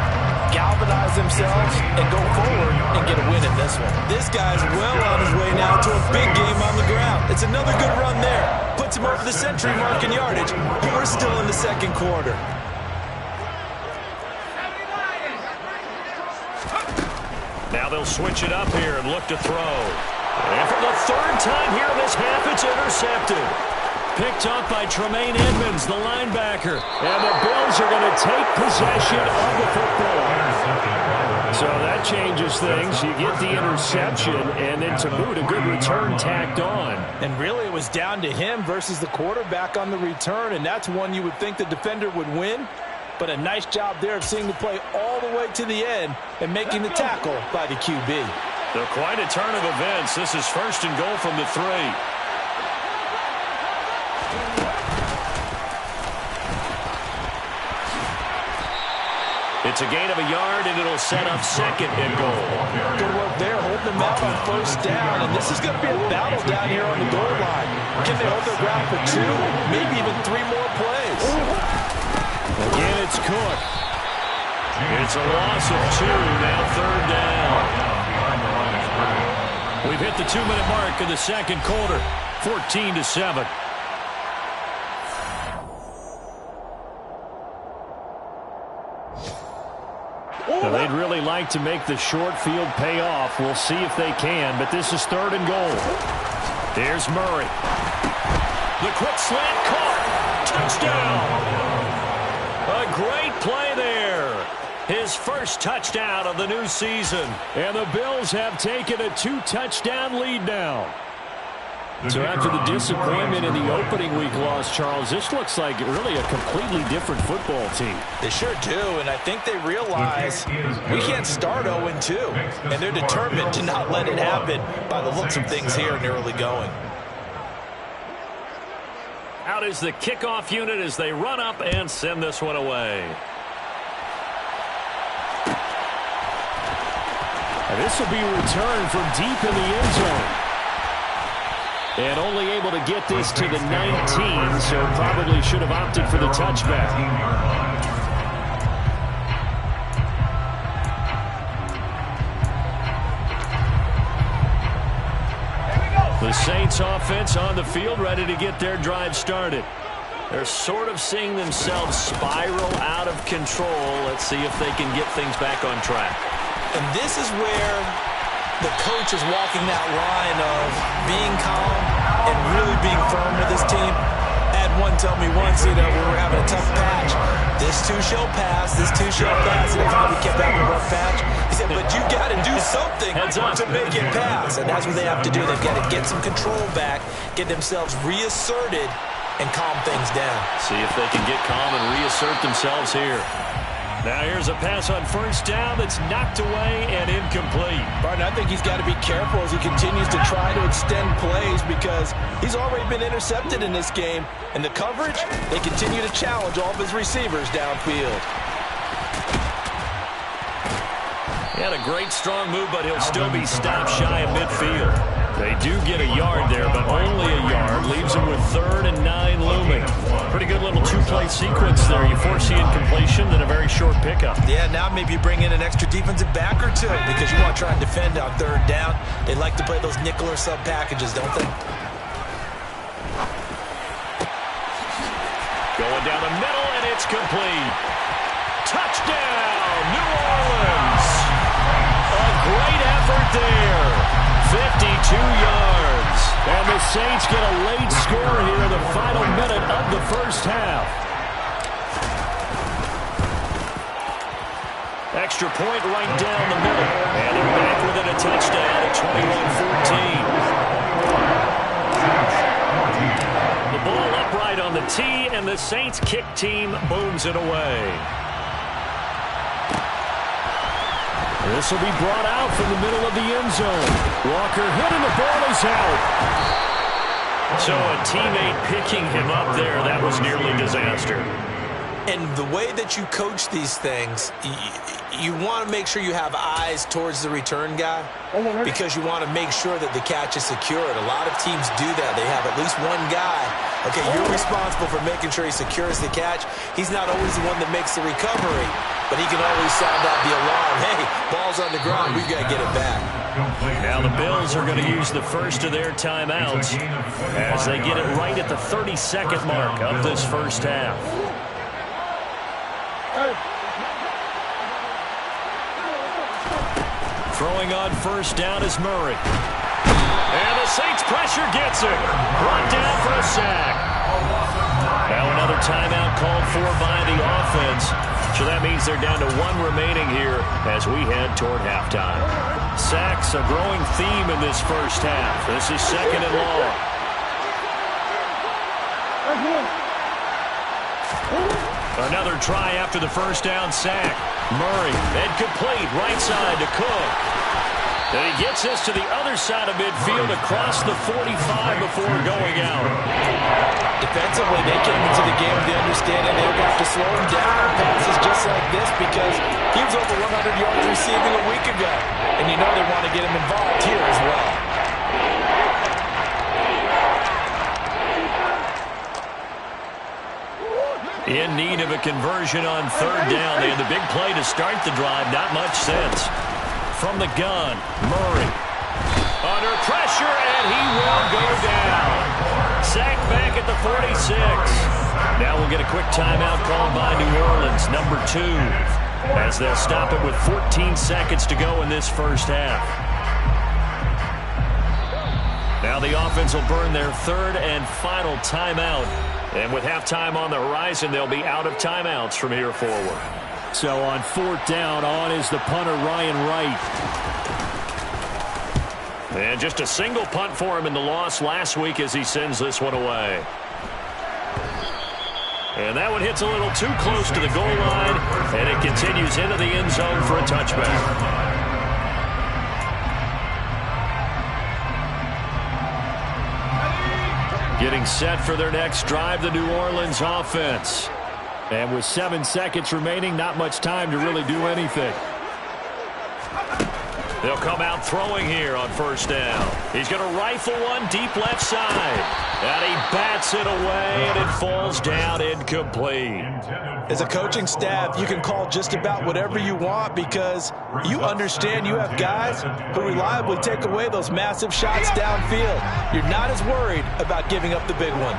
galvanize themselves, and go forward and get a win in this one. This guy's well on his way now to a big game on the ground. It's another good run there. Puts him over the century mark in yardage, but we're still in the second quarter. Now they'll switch it up here and look to throw. And for the 3rd time here in this half, it's intercepted. Picked up by Tremaine Edmonds, the linebacker. And the Bills are going to take possession of the football. So that changes things. You get the interception, and then to boot, a good return tacked on. And really, it was down to him versus the quarterback on the return, and that's one you would think the defender would win. But a nice job there of seeing the play all the way to the end and making the tackle by the QB. They're quite a turn of events. This is 1st and goal from the 3. It's a gain of a yard, and it'll set up 2nd and goal. Good work there, holding them out on 1st down. And this is going to be a battle down here on the goal line. Can they hold their ground for 2, maybe even 3 more plays? Again, it's Cook. It's a loss of 2, now 3rd down. We've hit the 2-minute mark in the second quarter, 14-7. Now, they'd really like to make the short field pay off. We'll see if they can, but this is 3rd and goal. There's Murray. The quick slant caught. Touchdown. A great play there. His first touchdown of the new season. And the Bills have taken a 2-touchdown lead now. So after the disappointment in the opening week loss, Charles, this looks like really a completely different football team. They sure do, and I think they realize we can't start 0-2, and they're determined to not let it happen by the looks of things here in the early going. Out is the kickoff unit as they run up and send this one away. And this will be returned from deep in the end zone. And only able to get this to the 19, so probably should have opted for the touchback. The Saints offense on the field, ready to get their drive started. They're sort of seeing themselves spiral out of control. Let's see if they can get things back on track. And this is where the coach is walking that line of being calm and really being firm with his team. I had one tell me once, we were having a tough patch. This too shall pass, this too shall pass. And finally we kept having a rough patch. He said, but you got to do something to make it pass. And that's what they have to do. They've got to get some control back, get themselves reasserted, and calm things down. See if they can get calm and reassert themselves here. Now here's a pass on first down that's knocked away and incomplete. Barton, I think he's got to be careful as he continues to try to extend plays because he's already been intercepted in this game. And the coverage, they continue to challenge all of his receivers downfield. He had a great strong move, but he'll still be stopped shy of midfield. They do get a yard there, but only a yard. Leaves them with 3rd and 9 looming. Pretty good little two-play sequence there. You force the incompletion, then a very short pickup. Yeah, now maybe you bring in an extra defensive back or two because you want to try and defend on 3rd down. They like to play those nickel or sub packages, don't they? Going down the middle, and it's complete. Touchdown, New Orleans. A great effort there. 52 yards. And the Saints get a late score here in the final minute of the first half. Extra point right down the middle. And they're back within a touchdown at 21-14. The ball upright on the tee, and the Saints kick team booms it away. This will be brought out from the middle of the end zone. Walker hit and the ball is out. So a teammate picking him up there, that was nearly disaster. And the way that you coach these things, you want to make sure you have eyes towards the return guy because you want to make sure that the catch is secured. A lot of teams do that. They have at least one guy. Okay, you're responsible for making sure he secures the catch. He's not always the one that makes the recovery, but he can always sound out the alarm. Hey, ball's on the ground. We've got to get it back. Now the Bills are going to use the first of their timeouts as they get it right at the 32nd mark of this first half. Throwing on first down is Murray. And the Saints pressure gets it. Brought down for a sack. Now another timeout called for by the offense. So that means they're down to 1 remaining here as we head toward halftime. Sacks a growing theme in this first half. This is 2nd and long. Another try after the first down sack. Murray, incomplete, right side to Cook. And he gets this to the other side of midfield across the 45 before going out. Defensively, they came into the game with the understanding they would have to slow him down on passes just like this because he was over 100 yards receiving a week ago. And you know they want to get him involved here as well. In need of a conversion on 3rd down. They had the big play to start the drive. Not much sense. From the gun, Murray. Under pressure, and he will go down. Sacked back at the 46. Now we'll get a quick timeout called by New Orleans, number 2, as they'll stop it with 14 seconds to go in this first half. Now the offense will burn their 3rd and final timeout. And with halftime on the horizon, they'll be out of timeouts from here forward. So on 4th down, on is the punter, Ryan Wright. And just a single punt for him in the loss last week as he sends this one away. And that one hits a little too close to the goal line, and it continues into the end zone for a touchback. Getting set for their next drive, the New Orleans offense. And with 7 seconds remaining, not much time to really do anything. They'll come out throwing here on first down. He's going to rifle one deep left side. And he bats it away, and it falls down incomplete. As a coaching staff, you can call just about whatever you want because you understand you have guys who reliably take away those massive shots downfield. You're not as worried about giving up the big one.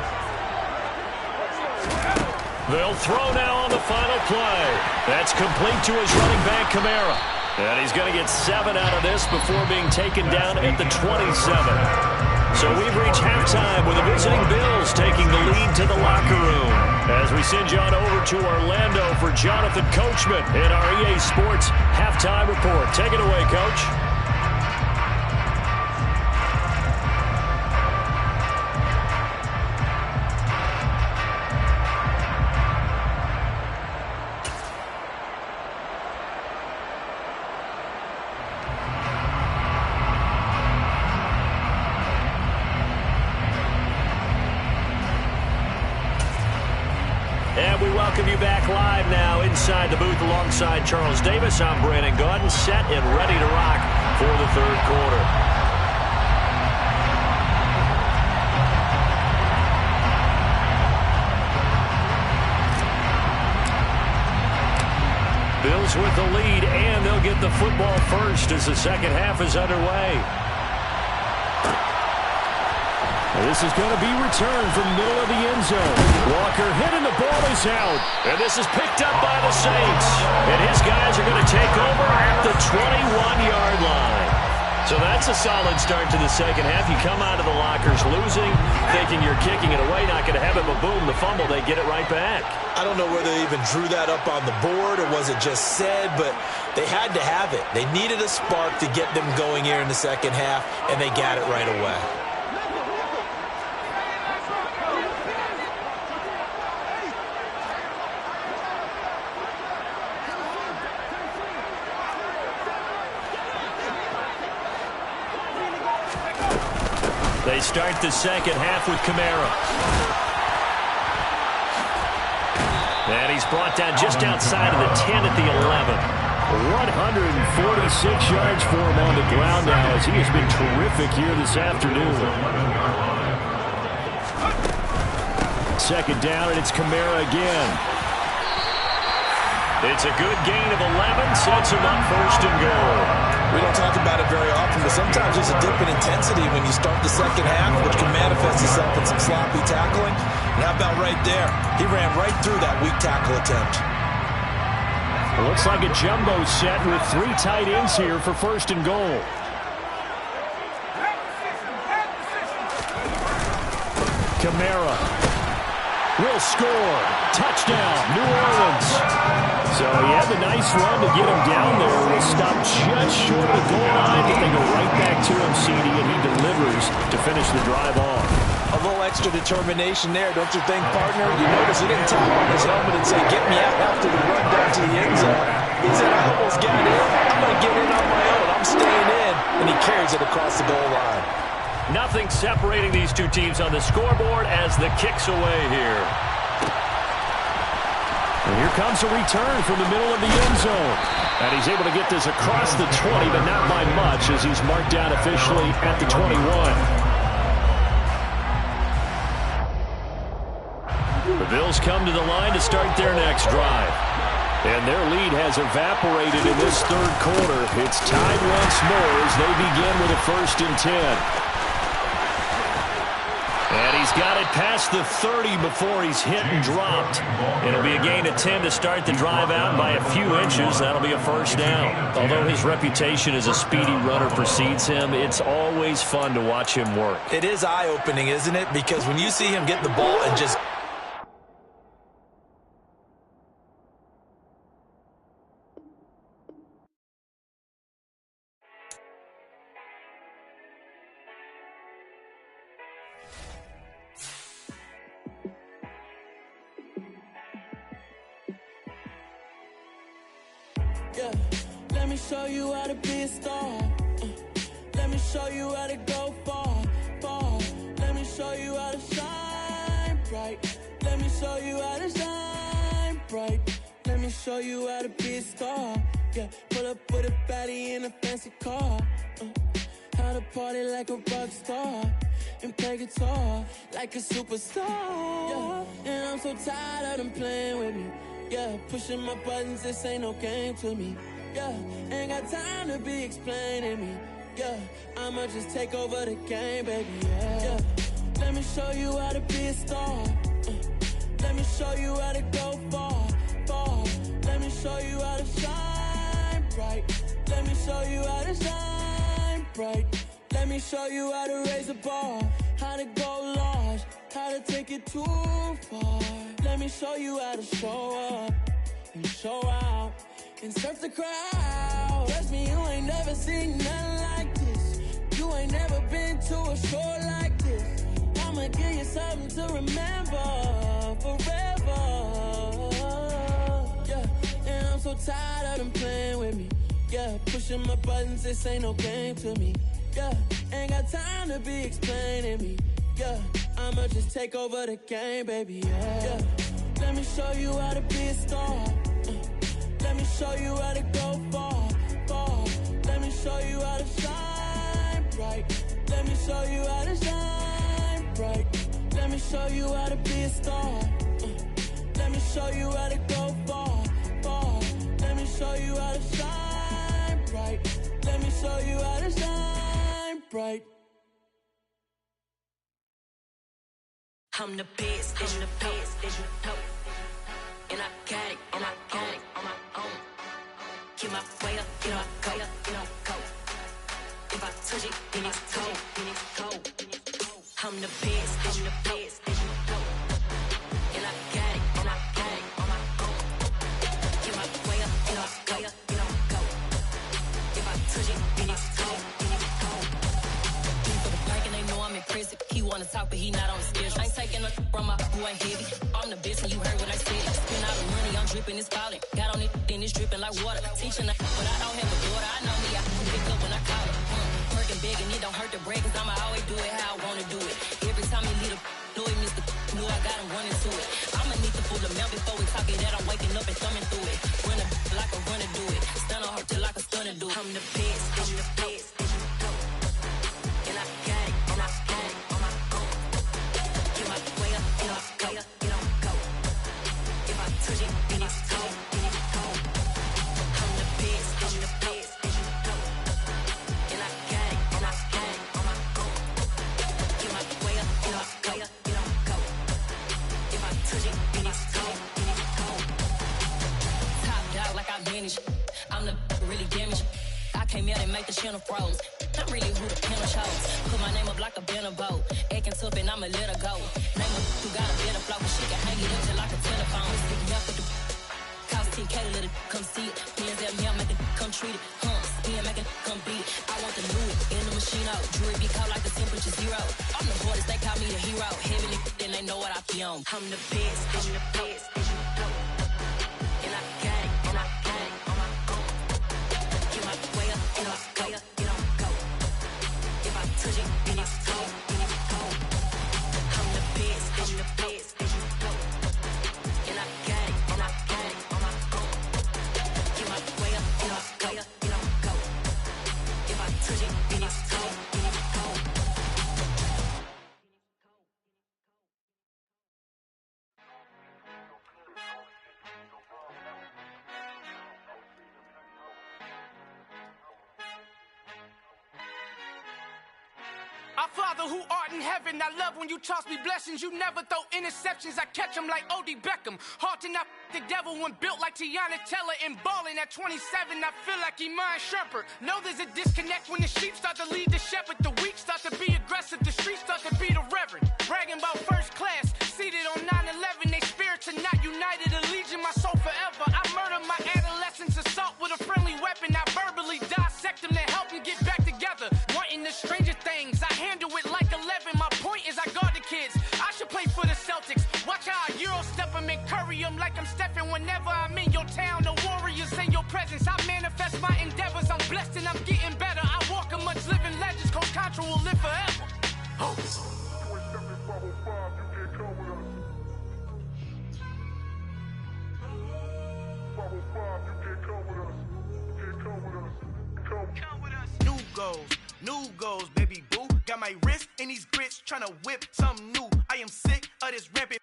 They'll throw now on the final play. That's complete to his running back, Kamara. And he's going to get 7 out of this before being taken down at the 27. So we've reached halftime with the visiting Bills taking the lead to the locker room. As we send you on over to Orlando for Jonathan Coachman in our EA Sports Halftime Report. Take it away, Coach. Welcome you back live now inside the booth alongside Charles Davis. I'm Brandon Gaudin, set and ready to rock for the third quarter. Bills with the lead, and they'll get the football first as the second half is underway. This is going to be returned from the middle of the end zone. Walker hit and the ball is out. And this is picked up by the Saints. And his guys are going to take over at the 21-yard line. So that's a solid start to the second half. You come out of the lockers losing, thinking you're kicking it away, not going to have it, but boom, the fumble, they get it right back. I don't know whether they even drew that up on the board or was it just said, but they had to have it. They needed a spark to get them going here in the second half, and they got it right away. They start the second half with Kamara. And he's brought down just outside of the 10 at the 11. 146 yards for him on the ground now as he has been terrific here this afternoon. Second down, and it's Kamara again. It's a good gain of 11, sets him up first and goal. We don't talk about it very often, but sometimes there's a dip in intensity when you start the second half, which can manifest itself in some sloppy tackling. And how about right there? He ran right through that weak tackle attempt. It looks like a jumbo set with 3 tight ends here for first and goal. Kamara will score. Touchdown, New Orleans. So he had the nice run to get him down there. Will stop just short of the goal line, but they go right back to him, CD, and he delivers to finish the drive off. A little extra determination there, don't you think, partner? You notice he didn't tap on his helmet and say, get me out after the run down to the end zone. He said, I almost got in. I'm going to get in on my own. I'm staying in. And he carries it across the goal line. Nothing separating these two teams on the scoreboard as the kick's away here. And here comes a return from the middle of the end zone. And he's able to get this across the 20, but not by much as he's marked down officially at the 21. The Bills come to the line to start their next drive. And their lead has evaporated in this third quarter. It's tied once more as they begin with a 1st and 10. And he's got it past the 30 before he's hit and dropped. It'll be a gain of 10 to start the drive out by a few inches. That'll be a first down. Although his reputation as a speedy runner precedes him, it's always fun to watch him work. It is eye-opening, isn't it? Because when you see him get the ball and just... Yeah, let me show you how to be a star. Let me show you how to go far, far. Let me show you how to shine. Let me show you how to shine bright. Let me show you how to be a star. Yeah, pull up with a baddie in a fancy car. How to party like a rock star and play guitar like a superstar. Yeah, and I'm so tired of them playing with me. Yeah, pushing my buttons, this ain't no game to me. Yeah, ain't got time to be explaining me. Yeah, I'ma just take over the game, baby. Yeah, let me show you how to be a star. Let me show you how to go far, far. Let me show you how to shine bright. Let me show you how to shine bright. Let me show you how to raise the bar, how to go large, how to take it too far. Let me show you how to show up and show out and surf the crowd. Trust me, you ain't never seen nothing like this. You ain't never been to a show like this. I'ma give you something to remember forever. Yeah, and I'm so tired of them playing with me. Yeah, pushing my buttons, this ain't no game to me. Yeah, ain't got time to be explaining me. Yeah, I'ma just take over the game, baby. Yeah, let me show you how to be a star. Let me show you how to go far, far. Let me show you how to shine bright. Let me show you how to shine bright. Let me show you how to be a star. Let me show you how to go far, far. Let me show you how to shine bright. Let me show you how to shine bright. I'm the best, I'm the best, and I got it, and I got it on my own. Get my way up, get my go, go. If I touch it, then it's cold, then it's cold. I'm the best, I'm the best, and I got it, and I got it on my own. Get my way up, get my go, go. If I touch it, then it's cold, then it's cold. For the blank and they know I'm impressive. He wanna talk, but he not on the schedule. I ain't taking no from my who ain't heavy. I'm the best and you heard what I said. Spend all the money, I'm dripping, it's falling. Got on it, then it's dripping like water. Teaching but I don't have a daughter. I know me, I can pick up when I call her. Working big and it don't hurt to break, cause I'ma always do it how I wanna do it. Every time he lead a Louis, Mr. Knew I got him running to it. I'ma need to pull the mail before we talk it that I'm waking up and thumbing through it. Run a like a runner do it. Stun on her till like a stunner do it. I'm the best, I'm the best, and I got it, and I got it on my own. Get my way up, get my go, go. If I touch it, then it's cold, then it's cold. I'm the best, I'm the best, and I got it, and I got it on my own. Get my way up, get my go, If I touch it, then it's cold, then it's cold. Top dog like I manage. I'm the really damaged. I came out and make the channel froze. I'm really who the piano chose. Put my name up like a banner boat. Acting tough and I'ma let her go. Name her who got a better flow. She can hang it up just like a telephone. Stick me up with the cost 10K to let it come see it. Hands at me, I make it come treat it. Spin, make it come beat it. I want the new in the machine out. Jewelry be cold like the temperature 0. I'm the hardest, they call me the hero. Heavenly, then they know what I be on. I'm the best, I'm the best, and I got it, and I got it on my own. Get my way up, and I go. If I touch it, then it's cold, then it's cold. I'm the best, I'm the best, and I got it, and I got it on my own. Get my way up, and I go. If I touch it, then it's cold, then it's cold. Our Father who art in heaven, I love when you toss me blessings. You never throw interceptions, I catch them like O.D. Beckham. Hard to not the devil when built like Tiana Teller and balling at 27. I feel like Iman Shumpert. Know there's a disconnect when the sheep start to lead the shepherd. The weak start to be aggressive, the streets start to be the reverend. Bragging about first class, seated on 9/11. They spirits are not united, a legion, my soul forever. I murder my adolescence, assault with a friendly weapon. I verbally dissect them to help them get back together. Wanting the stranger things, I handle it like 11. My point is I guard the kids. I should play for the Celtics. Watch how I Euro step them and curry them like I'm Stephen. Whenever I'm in your town, the Warriors in your presence. I manifest my endeavors. I'm blessed and I'm getting better. I walk amongst living legends. Coach Contra will live forever. New goals, baby boo. Got my wrist in these grits, tryna whip something new. I am sick of this rampant.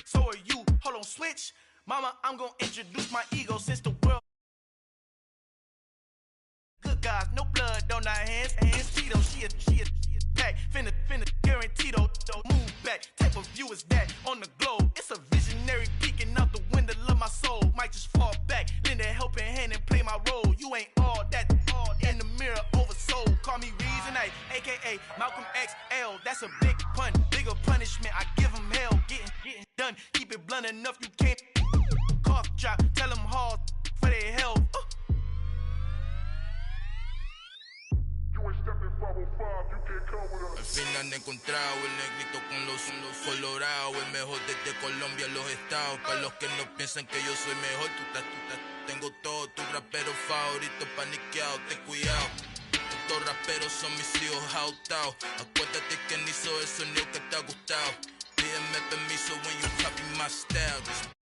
So are you. Hold on, switch. Mama, I'm gonna introduce my ego since the world. Good guys, no blood on our hands. Tito, she a pack. Finna guarantee though. Move back. Type of view is that on the globe? It's a visionary peeking out the window of my soul. Might just fall back, lend a helping hand and play my role. You ain't all that in the mirror oversold. Call me Reason A, aka Malcolm XL. That's a big pun, bigger punishment. I give him hell, getting done. Keep it blunt enough, you can't cough drop. Tell them hard for their health. Al fin han encontrado el negrito con los colorados, el mejor desde Colombia a los estados. Para los que no piensan que yo soy mejor, tengo todo, tu rapero favorito paniqueado, ten cuidado. Estos raperos son mis hijos jautados. Acuérdate que ni hizo el sonido que te ha gustado. Pídeme permiso when you copy my style.